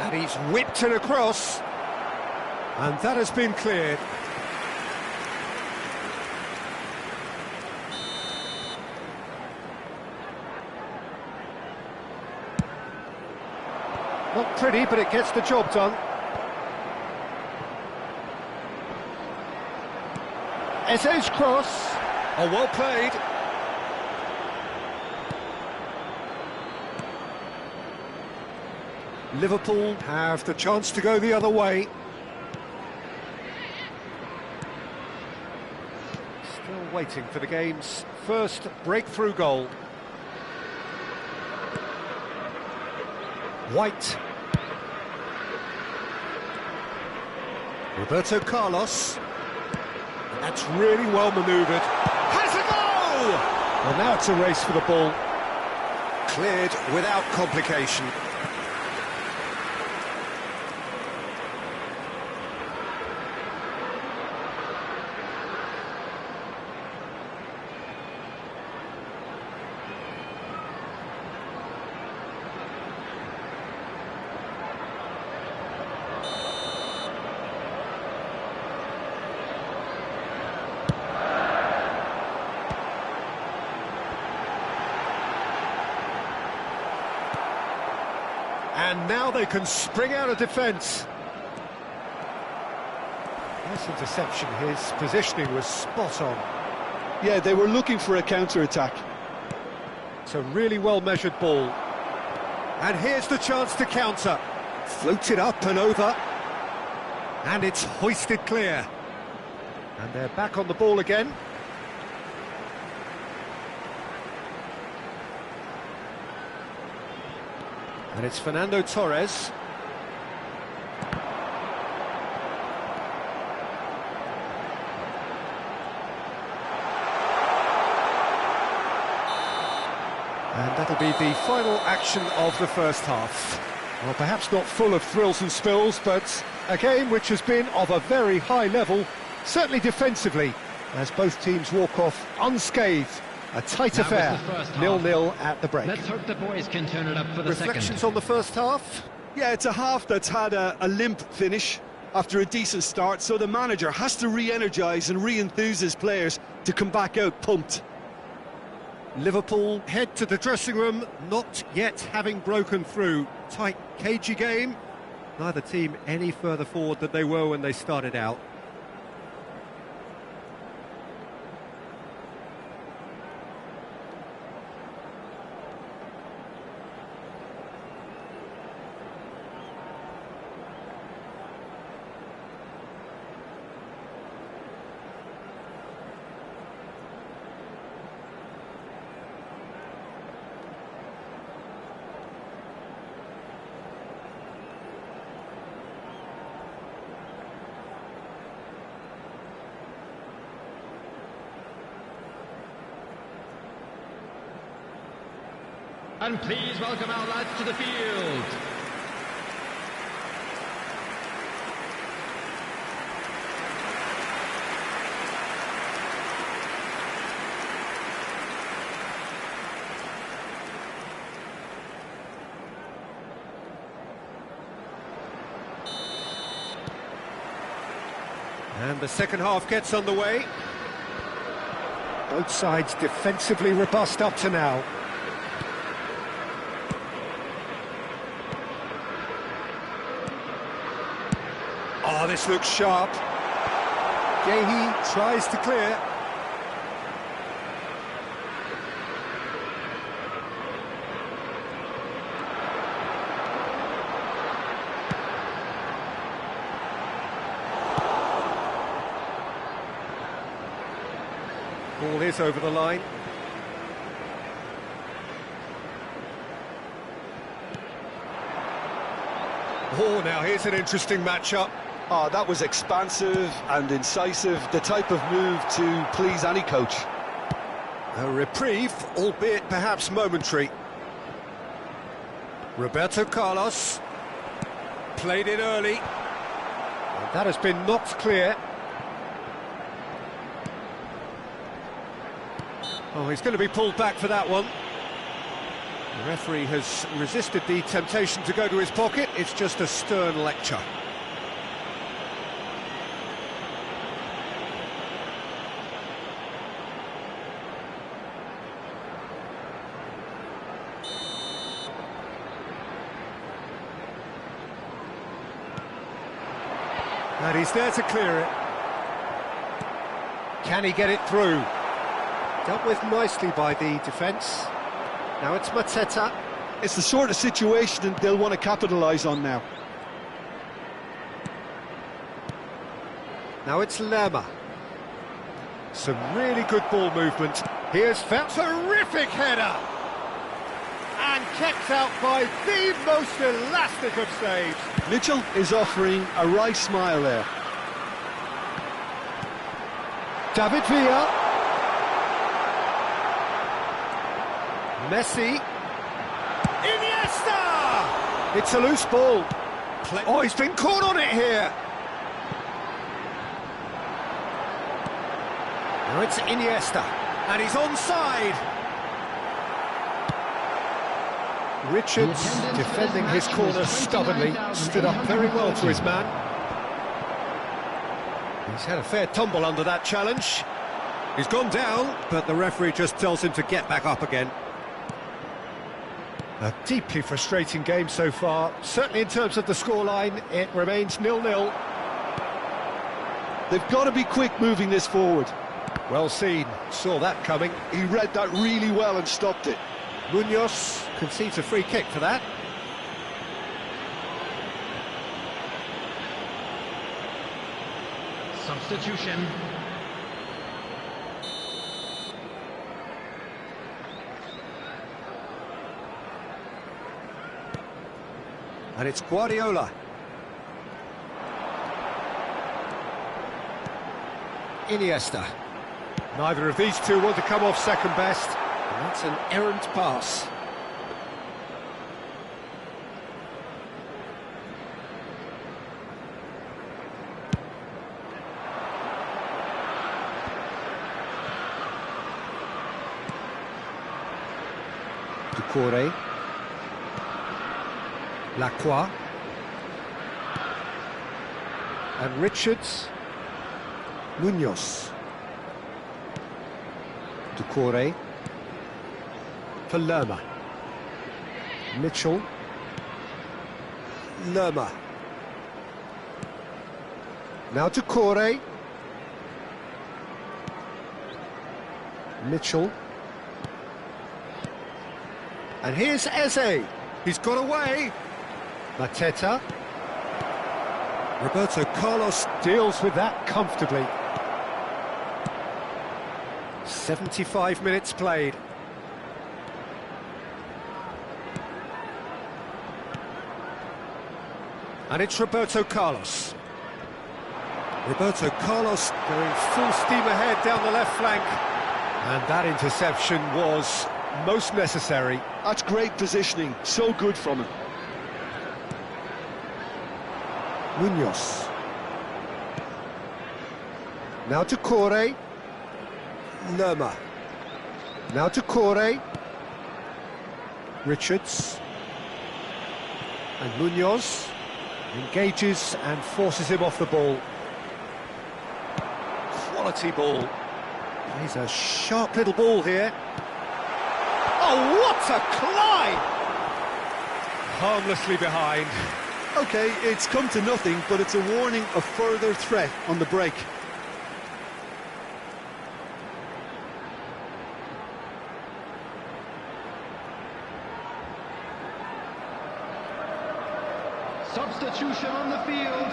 And he's whipped it across. And that has been cleared. Not pretty, but it gets the job done. Eze's cross. Oh, well played. Liverpool have the chance to go the other way. Still waiting for the game's first breakthrough goal. White. Roberto Carlos. That's really well manoeuvred. Has a goal! Well, now it's a race for the ball. Cleared without complication. And now they can spring out of defence. Nice interception. His positioning was spot on. Yeah, they were looking for a counter-attack. It's a really well-measured ball. And here's the chance to counter. Floated up and over. And it's hoisted clear. And they're back on the ball again. And it's Fernando Torres. And that'll be the final action of the first half. Well, perhaps not full of thrills and spills, but a game which has been of a very high level, certainly defensively, as both teams walk off unscathed. A tight affair, 0-0 at the break. Let's hope the boys can turn it up for the Reflections second. on the first half? Yeah, it's a half that's had a limp finish after a decent start, so the manager has to re-energise and re-enthuse his players to come back out pumped. Liverpool head to the dressing room, not yet having broken through. Tight, cagey game. Neither team any further forward than they were when they started out. And please welcome our lads to the field. And the second half gets underway. Both sides defensively robust up to now. Oh, this looks sharp. Gehi tries to clear. Ball is over the line. Oh, now here's an interesting matchup. Oh, that was expansive and incisive, the type of move to please any coach. A reprieve, albeit perhaps momentary. Roberto Carlos played it early. And that has been knocked clear. Oh, he's going to be pulled back for that one. The referee has resisted the temptation to go to his pocket. It's just a stern lecture. And he's there to clear it. Can he get it through? Dealt with nicely by the defence. Now it's Mateta. It's the sort of situation that they'll want to capitalise on now. Now it's Lerma. Some really good ball movement. Here's Fel. Terrific header! And kept out by the most elastic of saves. Mitchell is offering a wry smile there. David Villa. Messi. Iniesta! It's a loose ball. Oh, he's been caught on it here. Now it's Iniesta, and he's onside. Richards, defending his corner stubbornly, stood up very well to his man. He's had a fair tumble under that challenge. He's gone down, but the referee just tells him to get back up again. A deeply frustrating game so far. Certainly in terms of the scoreline, it remains 0-0. They've got to be quick moving this forward. Well seen, saw that coming. He read that really well and stopped it. Munoz concedes a free kick for that. Substitution. And it's Guardiola. Iniesta. Neither of these two want to come off second best. And that's an errant pass. Ducouré. Lacroix. And Richards. Munoz. Ducouré. For Lerma. Mitchell. Lerma. Now Ducouré. Mitchell. And here's Eze. He's got away. Mateta. Roberto Carlos deals with that comfortably. 75 minutes played. And it's Roberto Carlos. Roberto Carlos going full steam ahead down the left flank. And that interception was most necessary. That's great positioning, so good from him. Munoz. Now to Corey. Lerma. Now to Corey. Richards. And Munoz engages and forces him off the ball. Quality ball. Plays a sharp little ball here. Oh, what a climb! Harmlessly behind. OK, it's come to nothing, but it's a warning of further threat on the break. Substitution on the field,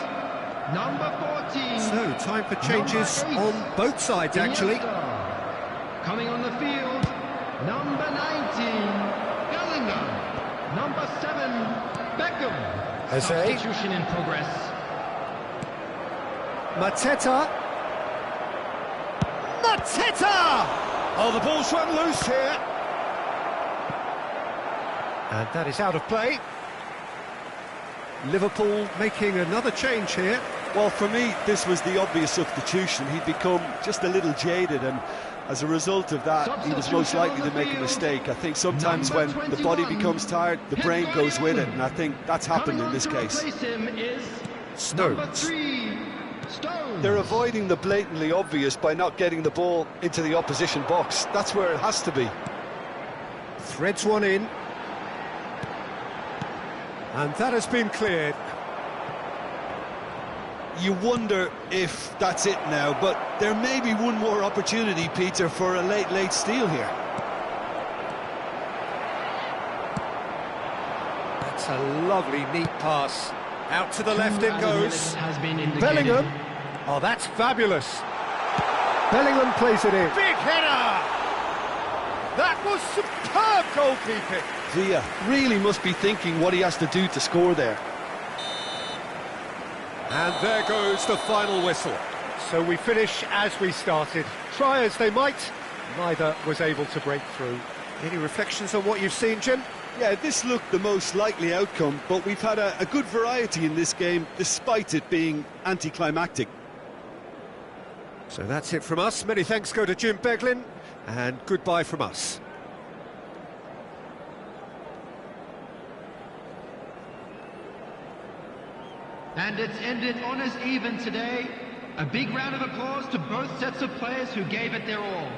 number 14. So, time for changes on both sides, actually. Coming on the field, number 19, Bellingham. Number 7, Beckham. Substitution in progress. Mateta. Mateta! Oh, the ball's run loose here. And that is out of play. Liverpool making another change here. Well, for me, this was the obvious substitution. He'd become just a little jaded, and as a result of that, he was most likely to make a mistake. I think sometimes when the body becomes tired, the brain goes with it, and I think that's happened in this case. Stones. They're avoiding the blatantly obvious by not getting the ball into the opposition box. That's where it has to be. Threads one in. And that has been cleared. You wonder if that's it now, but there may be one more opportunity, Peter, for a late steal here. That's a lovely, neat pass. Out to the left it goes. Bellingham. Oh, that's fabulous. Bellingham plays it in. Big header! That was superb goalkeeping. Villa really must be thinking what he has to do to score there. And there goes the final whistle. So we finish as we started. Try as they might, neither was able to break through. Any reflections on what you've seen, Jim? Yeah, this looked the most likely outcome, but we've had a good variety in this game, despite it being anticlimactic. So that's it from us. Many thanks go to Jim Beglin, and goodbye from us. And it's ended on as even today. A big round of applause to both sets of players who gave it their all.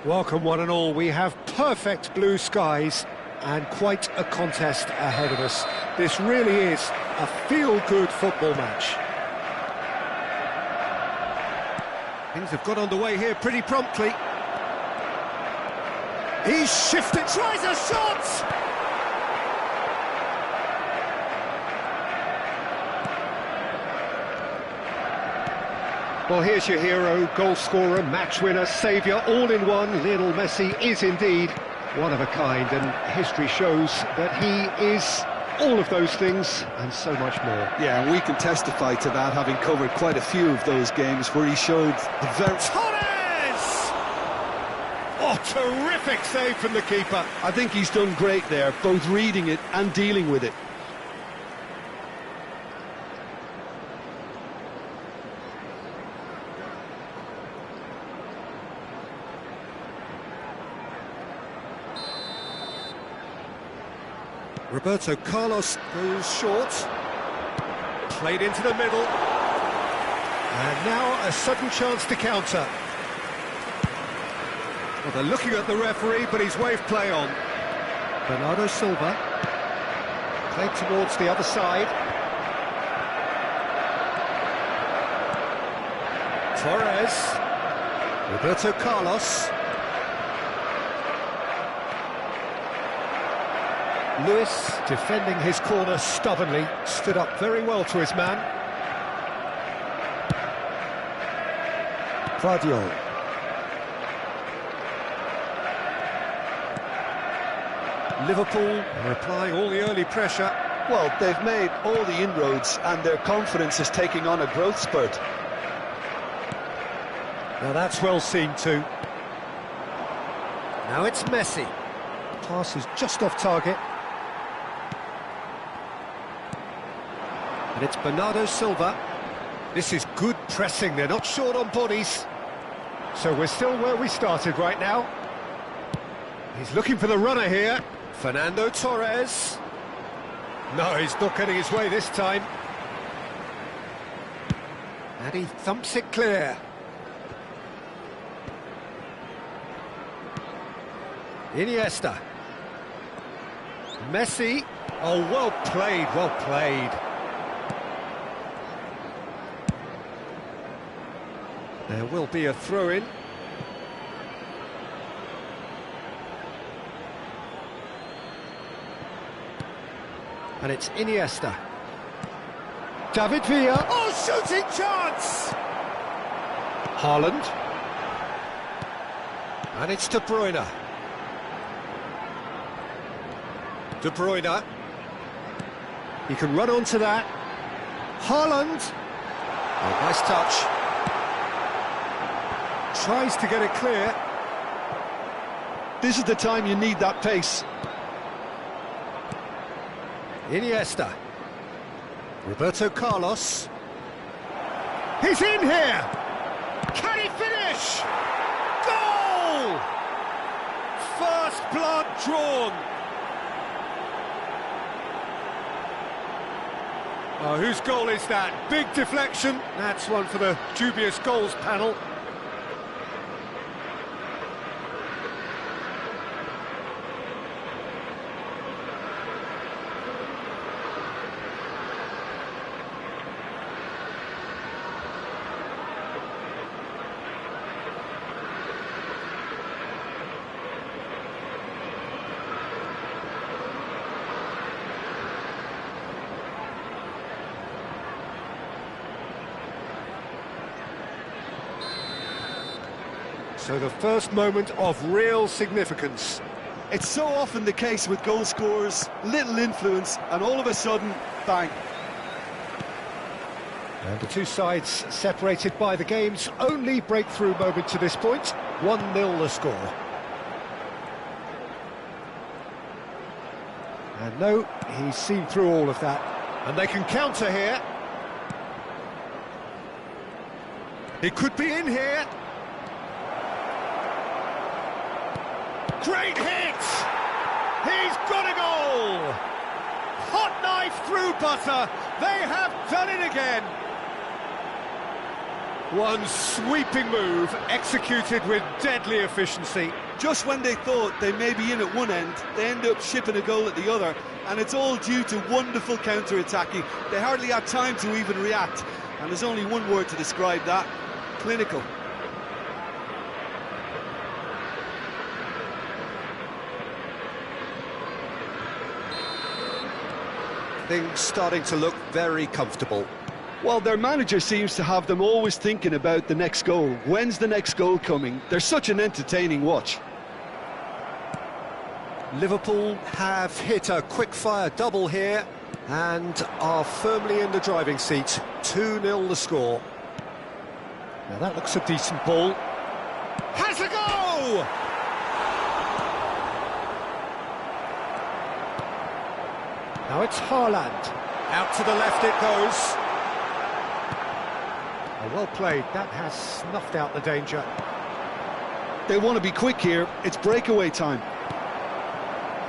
Welcome one and all. We have perfect blue skies and quite a contest ahead of us. This really is a feel-good football match. Things have got underway here pretty promptly. He's shifted, tries a shot! Well, here's your hero, goal scorer, match winner, saviour, all in one. Lionel Messi is indeed one of a kind, and history shows that he is all of those things and so much more. Yeah, and we can testify to that, having covered quite a few of those games where he showed the very... Torres! Oh, terrific save from the keeper. I think he's done great there, both reading it and dealing with it. Roberto Carlos goes short, played into the middle, and now a sudden chance to counter. Well, they're looking at the referee, but he's waved play on. Bernardo Silva, played towards the other side. Torres, Roberto Carlos. Lewis, defending his corner stubbornly, stood up very well to his man. Vardiol. Liverpool are applying all the early pressure. Well, they've made all the inroads and their confidence is taking on a growth spurt. Now that's well seen too. Now it's Messi. Pass is just off target. And it's Bernardo Silva. This is good pressing, they're not short on bodies. So we're still where we started right now. He's looking for the runner here. Fernando Torres. No, he's not getting his way this time. And he thumps it clear. Iniesta. Messi. Oh, well played, well played. There will be a throw-in. And it's Iniesta. David Villa. Oh, shooting chance! Haaland. And it's De Bruyne. De Bruyne. He can run onto that. Haaland. Oh, nice touch. Tries to get it clear. This is the time you need that pace. Iniesta. Roberto Carlos. He's in here! Can he finish? Goal! First blood drawn. Oh, whose goal is that? Big deflection. That's one for the dubious goals panel. So the first moment of real significance. It's so often the case with goal scorers, little influence, and all of a sudden, bang. And the two sides separated by the game's only breakthrough moment to this point. 1-0 the score. And no, he's seen through all of that. And they can counter here. He could be in here. Great hit! He's got a goal! Hot knife through butter. They have done it again. One sweeping move, executed with deadly efficiency. Just when they thought they may be in at one end, they end up shipping a goal at the other, and it's all due to wonderful counter-attacking. They hardly had time to even react, and there's only one word to describe that: clinical. Things starting to look very comfortable. Well, their manager seems to have them always thinking about the next goal. When's the next goal coming? They're such an entertaining watch. Liverpool have hit a quick-fire double here and are firmly in the driving seat. 2-0 the score. Now that looks a decent ball. Has a go! Now it's Haaland. Out to the left it goes. Oh, well played. That has snuffed out the danger. They want to be quick here. It's breakaway time.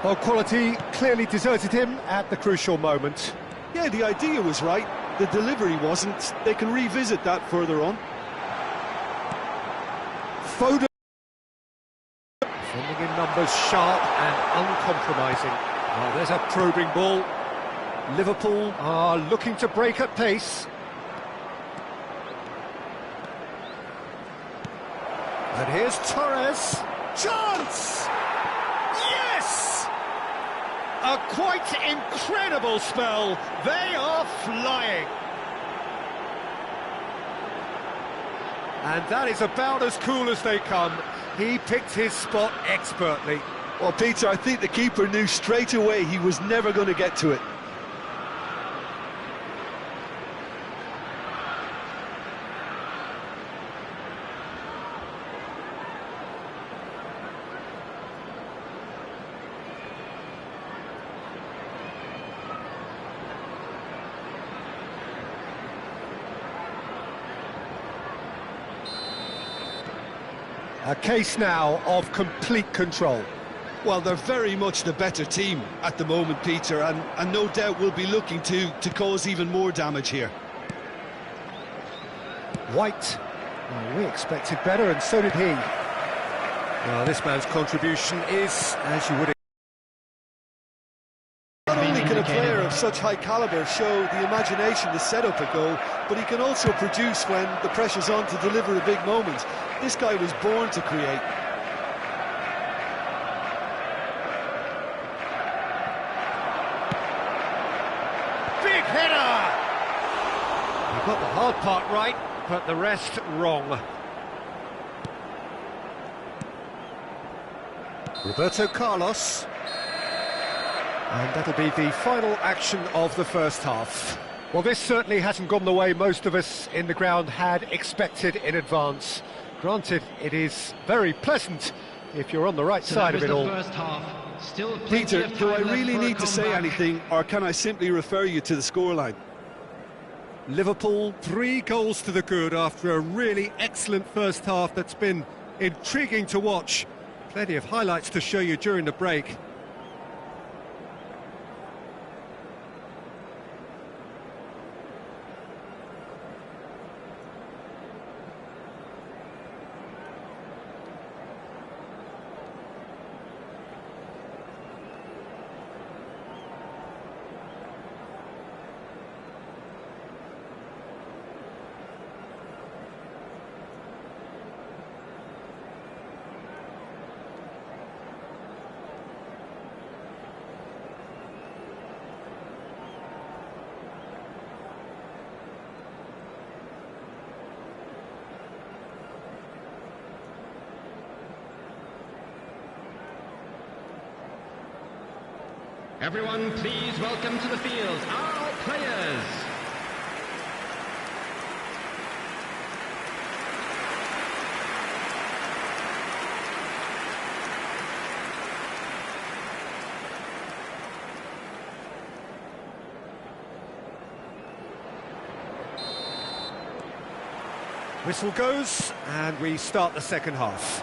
Well, quality clearly deserted him at the crucial moment. Yeah, the idea was right. The delivery wasn't. They can revisit that further on. Foden. Sending in numbers sharp and uncompromising. Oh, there's a probing ball. Liverpool are looking to break at pace. And here's Torres. Chance! Yes! A quite incredible spell. They are flying. And that is about as cool as they come. He picked his spot expertly. Well, Peter, I think the keeper knew straight away he was never going to get to it. A case now of complete control. Well, they're very much the better team at the moment, Peter, and no doubt will be looking to cause even more damage here. White. Well, we expected better, and so did he. Well, this man's contribution is, as you would expect. Not only can a player of such high calibre show the imagination to set up a goal, but he can also produce when the pressure's on to deliver a big moment. This guy was born to create. Big header! He got the hard part right, but the rest wrong. Roberto Carlos. And that'll be the final action of the first half. Well, this certainly hasn't gone the way most of us in the ground had expected in advance. Granted, it is very pleasant if you're on the right side of it all. First half. Still Peter, do I really need need to say anything, or can I simply refer you to the scoreline? Liverpool, 3 goals to the good after a really excellent first half that's been intriguing to watch. Plenty of highlights to show you during the break. Everyone, please welcome to the field our players. Whistle goes, and we start the second half.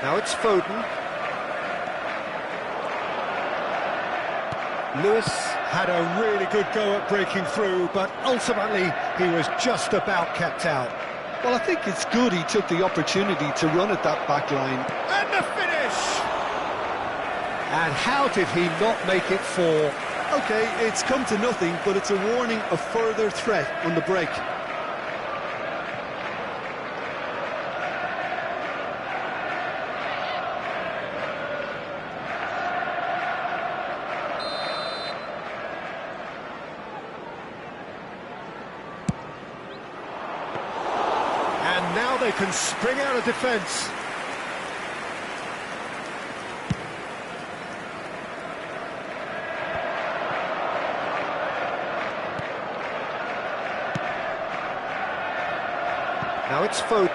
Now it's Foden. Lewis had a really good go at breaking through, but ultimately he was just about kept out. Well, I think it's good he took the opportunity to run at that back line. And the finish! And how did he not make it 4? OK, it's come to nothing, but it's a warning of further threat on the break. And now they can spring out of defence. Now it's Foden.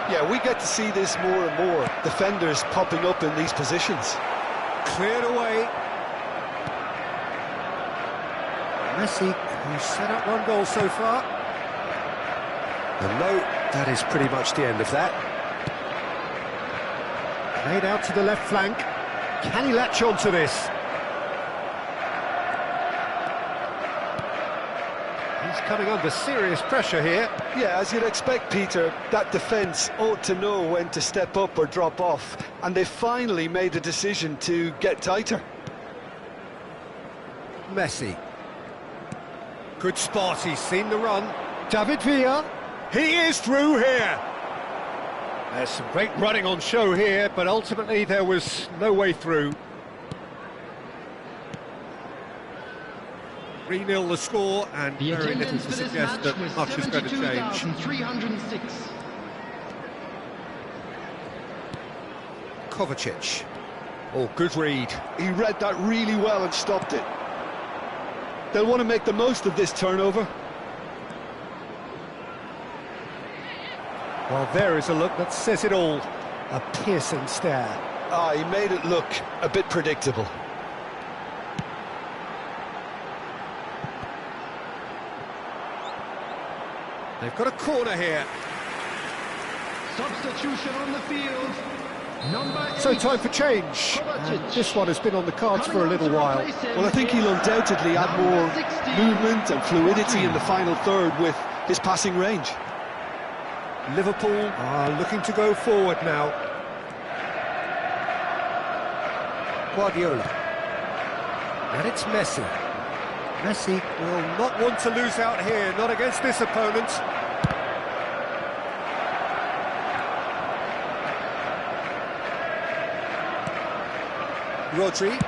Yeah, we get to see this more and more. Defenders popping up in these positions. Cleared away. Messi, who's set up 1 goal so far. And no, that is pretty much the end of that. Played out to the left flank. Can he latch on to this? He's coming under serious pressure here. Yeah, as you'd expect, Peter, that defence ought to know when to step up or drop off, and they finally made the decision to get tighter. Messi. Good spot, he's seen the run. David Villa. He is through here. There's some great running on show here, but ultimately there was no way through. 3-0 the score, and The very little attendance to for this suggest match that was much is going to change. 72,306. Kovacic. Oh, good read. He read that really well and stopped it. They'll want to make the most of this turnover. Well, there is a look that says it all. A piercing stare. Ah, he made it look a bit predictable. They've got a corner here. Substitution on the field. Number 8. So time for change. And this one has been on the cards for a little while. Well, I think he'll undoubtedly add more movement and fluidity in the final third with his passing range. Liverpool are looking to go forward now. Guardiola. And it's Messi. Messi will not want to lose out here, not against this opponent. Rodri,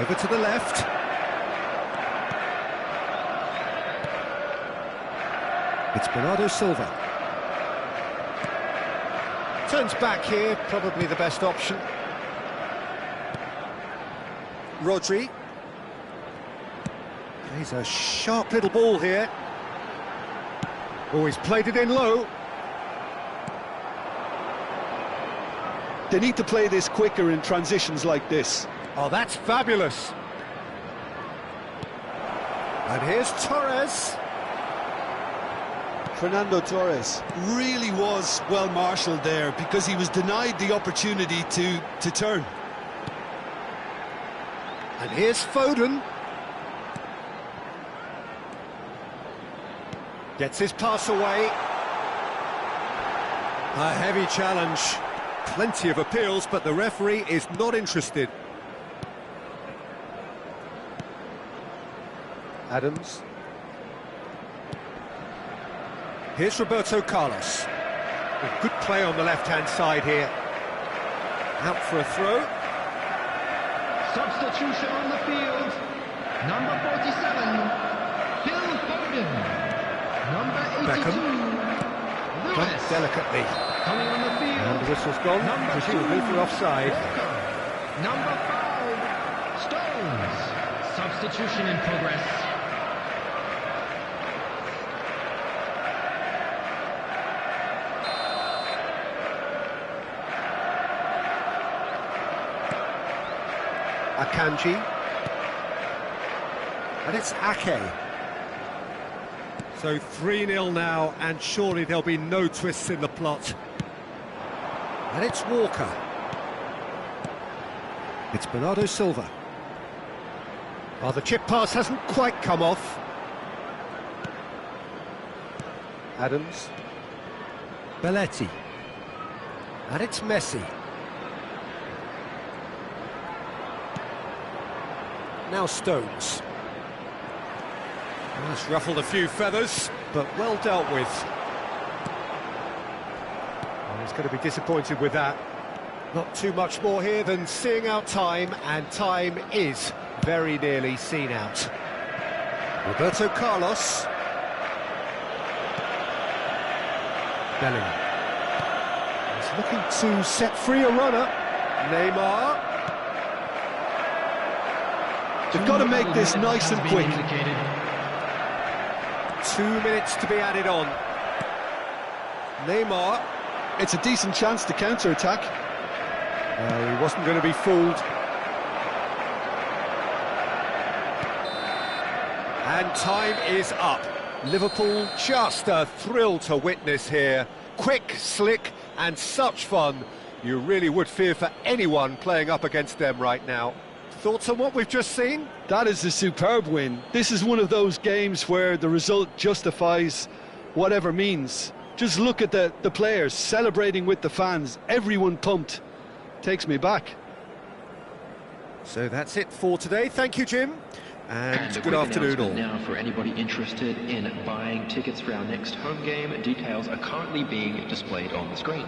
over to the left. It's Bernardo Silva. Turns back here, probably the best option. Rodri. Plays a sharp little ball here. Oh, he's played it in low. They need to play this quicker in transitions like this. Oh, that's fabulous. And here's Torres. Fernando Torres really was well marshalled there because he was denied the opportunity to turn. And here's Foden. Gets his pass away. A heavy challenge. Plenty of appeals, but the referee is not interested. Adams. Here's Roberto Carlos. A good play on the left-hand side here. Out for a throw. Substitution on the field. Number 47, Phil Foden. Number 82, Beckham. Lewis. Bumped delicately. Coming on the field. And the whistle's gone, Number presumably 2, for offside. Walker. Number 5, Stones. Substitution in progress. Akanji. And it's Ake. So 3-0 now, and surely there'll be no twists in the plot. And it's Walker. It's Bernardo Silva. Oh, the chip pass hasn't quite come off. Adams. Belletti. And it's Messi. Now Stones. That's ruffled a few feathers, but well dealt with. Well, he's going to be disappointed with that. Not too much more here than seeing out time, and time is very nearly seen out. Roberto Carlos. Bellingham. He's looking to set free a runner. Neymar. They've got to make this nice and quick. 2 minutes to be added on. Neymar. It's a decent chance to counter-attack. No, he wasn't going to be fooled. And time is up. Liverpool just a thrill to witness here. Quick, slick, and such fun. You really would fear for anyone playing up against them right now. Thoughts on what we've just seen? That is a superb win. This is one of those games where the result justifies whatever means. Just look at the players celebrating with the fans. Everyone pumped. Takes me back. So that's it for today. Thank you, Jim. And good afternoon all. Now, for anybody interested in buying tickets for our next home game, details are currently being displayed on the screen.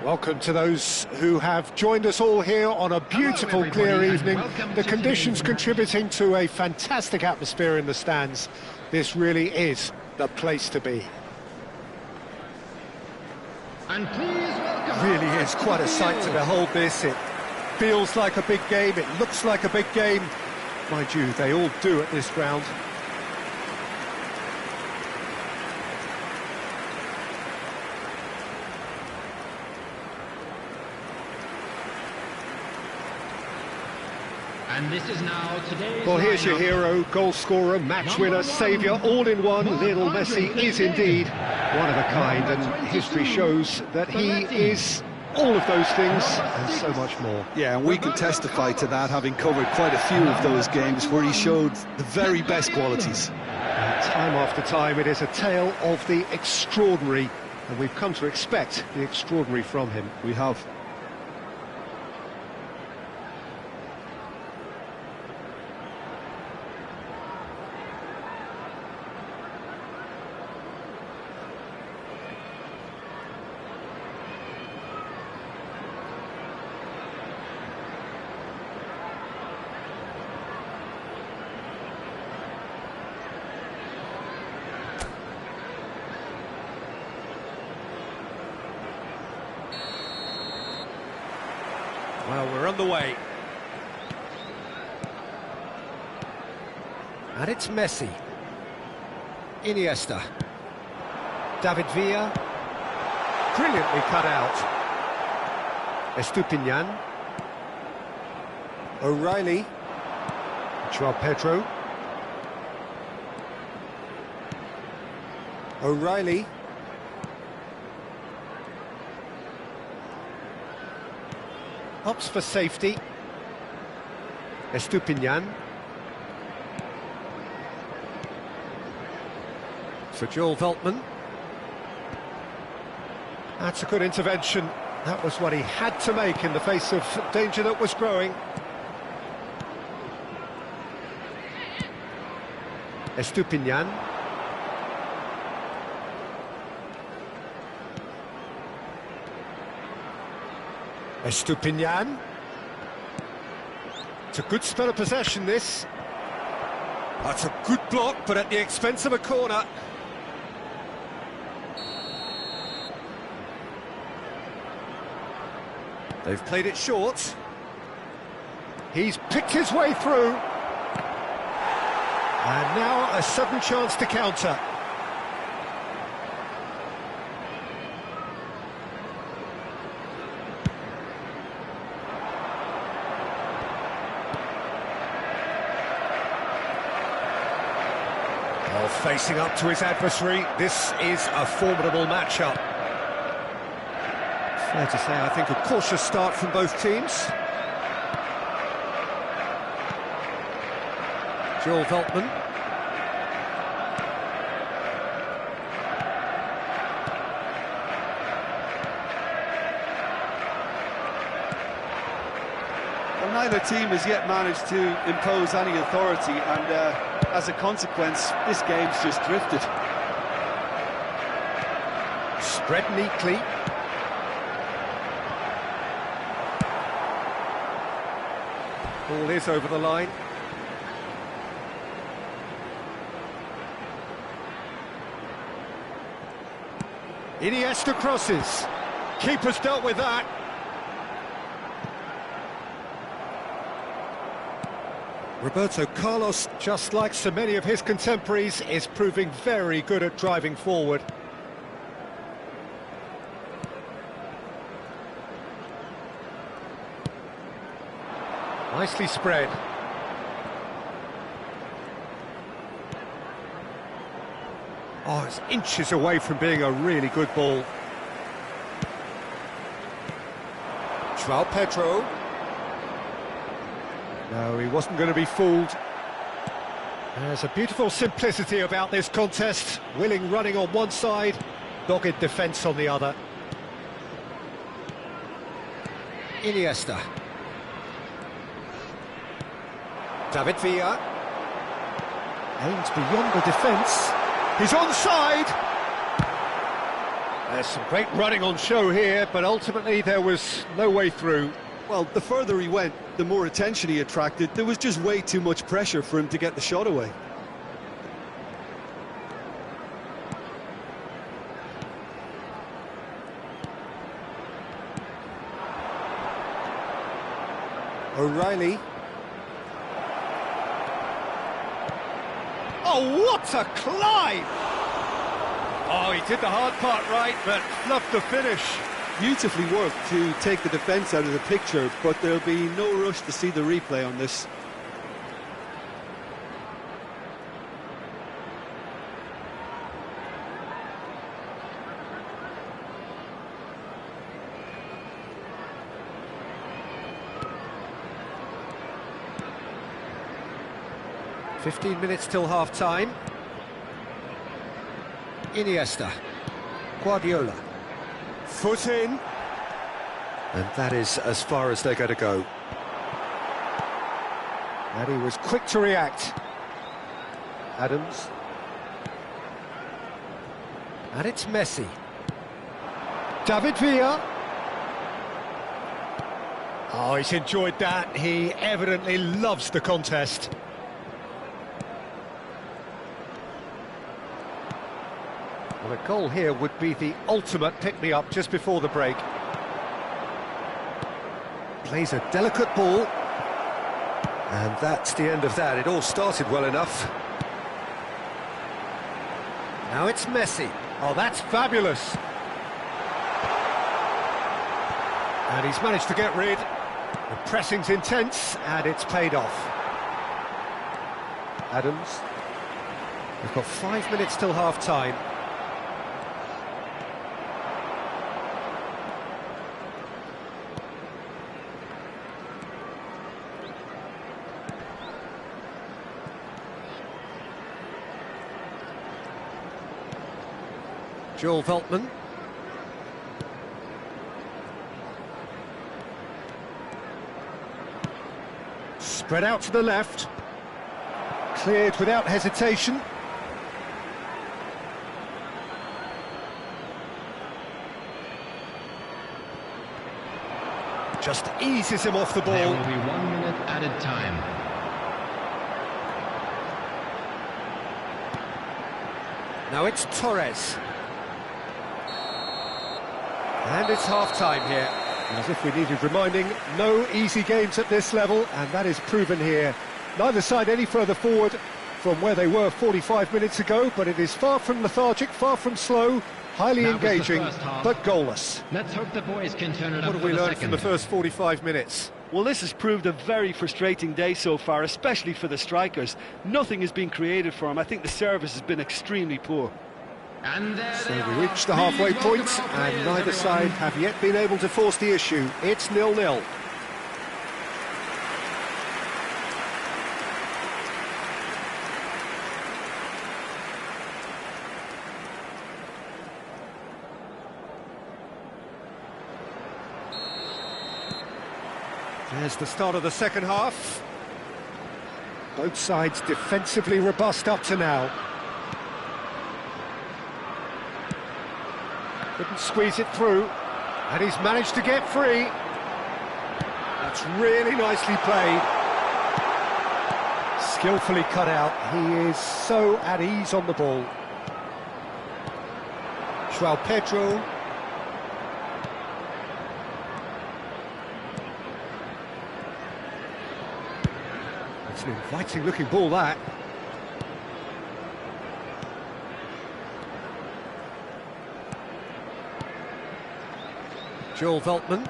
Welcome to those who have joined us all here on a beautiful, clear evening. The conditions contributing to a fantastic atmosphere in the stands. This really is the place to be. And please welcome... Really is quite a sight to behold this. It feels like a big game, it looks like a big game. Mind you, they all do at this ground. And this is now today's Well, here's your hero, goal scorer, match winner, saviour, all in one. Lionel Messi is indeed one of a kind, and history shows that he is all of those things and so much more. Yeah, and we can testify to that, having covered quite a few of those games where he showed the very best qualities. And time after time, it is a tale of the extraordinary, and we've come to expect the extraordinary from him. We have. Well, we're on the way. And it's Messi. Iniesta. David Villa. Brilliantly cut out. Estupinian. O'Reilly. Joao Pedro. O'Reilly. Opts for safety. Estupinian. For Joel Veltman. That's a good intervention. That was what he had to make in the face of danger that was growing. Estupinian. Estupinian. It's a good spell of possession, this. That's a good block, but at the expense of a corner. They've played it short. He's picked his way through. And now a sudden chance to counter. Well, facing up to his adversary, this is a formidable matchup. Fair to say, I think, a cautious start from both teams. Joel Veltman. Well, neither team has yet managed to impose any authority, and as a consequence, this game's just drifted. Spread neatly. Ball is over the line. Iniesta crosses. Keeper's dealt with that. Roberto Carlos, just like so many of his contemporaries, is proving very good at driving forward. Nicely spread. Oh, it's inches away from being a really good ball. Joao Pedro. No, he wasn't going to be fooled. There's a beautiful simplicity about this contest. Willing running on one side, dogged defence on the other. Iniesta. David Villa. Aims beyond the defence. He's onside! There's some great running on show here, but ultimately there was no way through. Well, the further he went, the more attention he attracted. There was just way too much pressure for him to get the shot away. O'Reilly. Oh, what a climb! Oh, he did the hard part right, but fluffed the finish. Beautifully worked to take the defence out of the picture, but there'll be no rush to see the replay on this. "15 minutes till half-time. Iniesta, Guardiola, foot in, and that is as far as they're going to go. And he was quick to react. Adams, and it's Messi. David Villa. Oh, he's enjoyed that. He evidently loves the contest. Well, a goal here would be the ultimate pick-me-up just before the break. Plays a delicate ball. And that's the end of that. It all started well enough. Now it's Messi. Oh, that's fabulous. And he's managed to get rid. The pressing's intense, and it's paid off. Adams. We've got 5 minutes till half-time. Joel Veltman. Spread out to the left. Cleared without hesitation. Just eases him off the ball. There will be 1 minute added time. Now it's Torres. And it's half-time here. As if we needed reminding, no easy games at this level, and that is proven here. Neither side any further forward from where they were 45 minutes ago, but it is far from lethargic, far from slow, highly engaging, but goalless. Let's hope the boys can turn it up. What have we learned from the first 45 minutes? Well, this has proved a very frustrating day so far, especially for the strikers. Nothing has been created for them. I think the service has been extremely poor. And there So they we are. reached the halfway Big point, Volleyball and players, neither side everyone. have yet been able to force the issue. It's 0-0. There's the start of the second half. Both sides defensively robust up to now. Couldn't squeeze it through, and he's managed to get free. That's really nicely played. Skillfully cut out. He is so at ease on the ball. João Pedro. It's an inviting looking ball, that. Joel Veltman.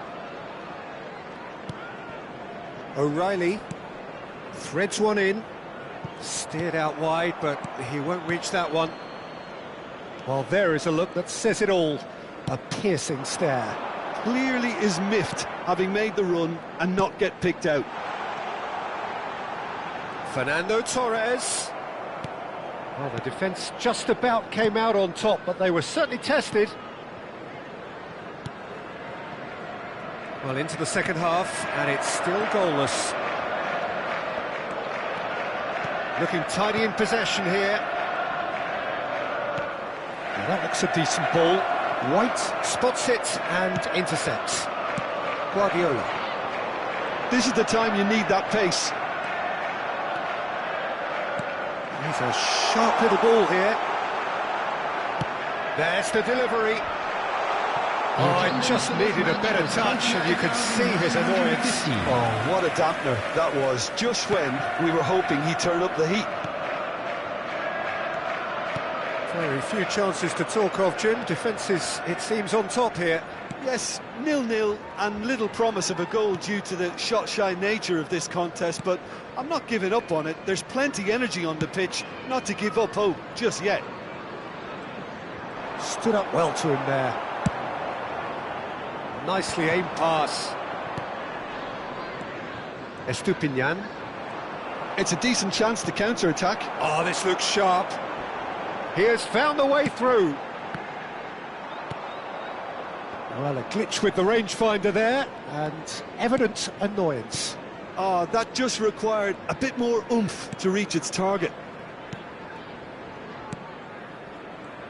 O'Reilly threads one in. Steered out wide, but he won't reach that one. Well, there is a look that says it all. A piercing stare. Clearly is miffed, having made the run and not get picked out. Fernando Torres. Well, the defence just about came out on top, but they were certainly tested. Well, into the second half, and it's still goalless. Looking tidy in possession here. And that looks a decent ball. White spots it and intercepts. Guardiola. This is the time you need that pace. He's a sharp little ball here. There's the delivery. Oh, it just needed a better touch, and you could see his annoyance. Oh, what a dampener that was, just when we were hoping he'd turn up the heat. Very few chances to talk of, Jim. Defence is, it seems, on top here. Yes, 0-0 and little promise of a goal due to the shot-shy nature of this contest, but I'm not giving up on it. There's plenty energy on the pitch, not to give up hope just yet. Stood up well to him there. Nicely aimed pass. Estupiñán. It's a decent chance to counter-attack. Oh, this looks sharp. He has found the way through. Well, a glitch with the rangefinder there, and evident annoyance. Oh, that just required a bit more oomph to reach its target.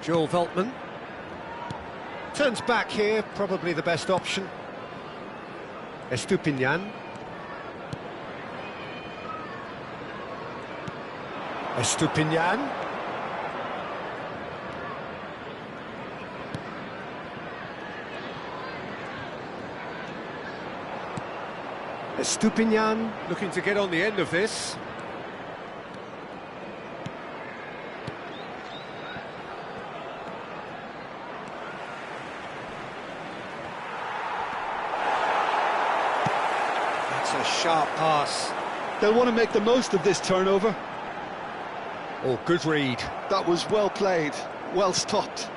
Joel Veltman. Turns back here, probably the best option. Estupiñán. Estupiñán. Estupiñán looking to get on the end of this. That's a sharp pass. They'll want to make the most of this turnover. Oh, good read. That was well played, well stopped.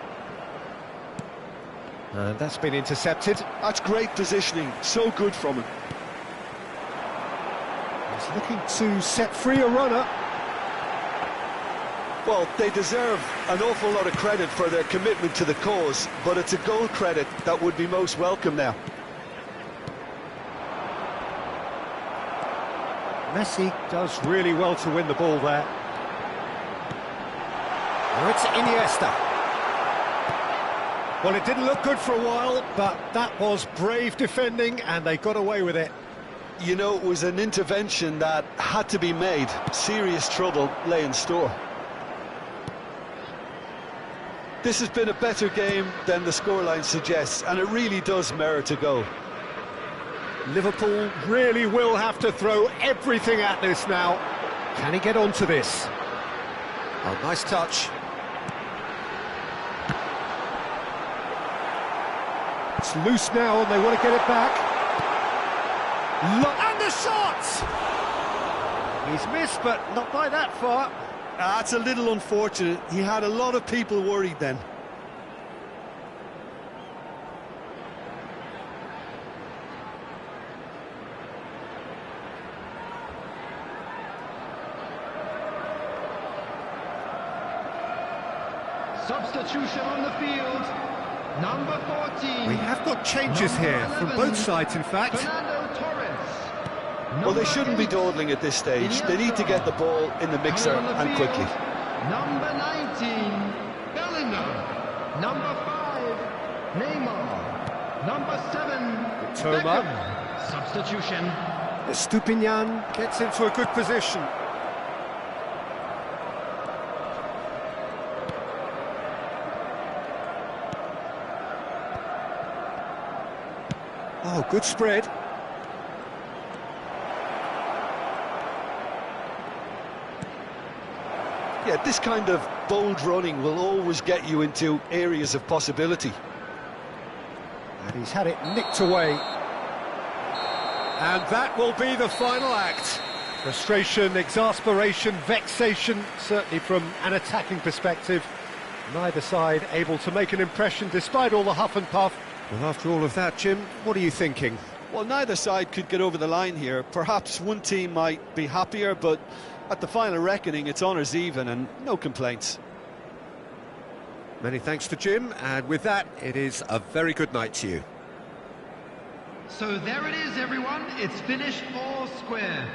And that's been intercepted. That's great positioning, so good from him. He's looking to set free a runner. Well, they deserve an awful lot of credit for their commitment to the cause, but it's a goal credit that would be most welcome now. Messi does really well to win the ball there. Now it's Iniesta. Well, it didn't look good for a while, but that was brave defending, and they got away with it. You know, it was an intervention that had to be made. Serious trouble lay in store. This has been a better game than the scoreline suggests, and it really does merit a goal. Liverpool really will have to throw everything at this now. Can he get onto this? Oh, nice touch. It's loose now, and they want to get it back. And the shot! He's missed, but not by that far. That's a little unfortunate. He had a lot of people worried then. Substitution on the field. Number 14. We have got changes here from both sides, in fact. Fernando Torres. Well, they shouldn't be dawdling at this stage. They need to get the ball in the mixer and quickly. Number 19, Bellingham. Number 5, Neymar. Number 7, Toma. Beckham. Substitution. Estupiñán gets into a good position. Oh, good spread. Yeah, this kind of bold running will always get you into areas of possibility. And he's had it nicked away. And that will be the final act. Frustration, exasperation, vexation, certainly from an attacking perspective. Neither side able to make an impression despite all the huff and puff. Well, after all of that, Jim, what are you thinking? Well, neither side could get over the line here. Perhaps one team might be happier, but at the final reckoning, it's honours even and no complaints. Many thanks to Jim, and with that, it is a very good night to you. So there it is, everyone. It's finished all square.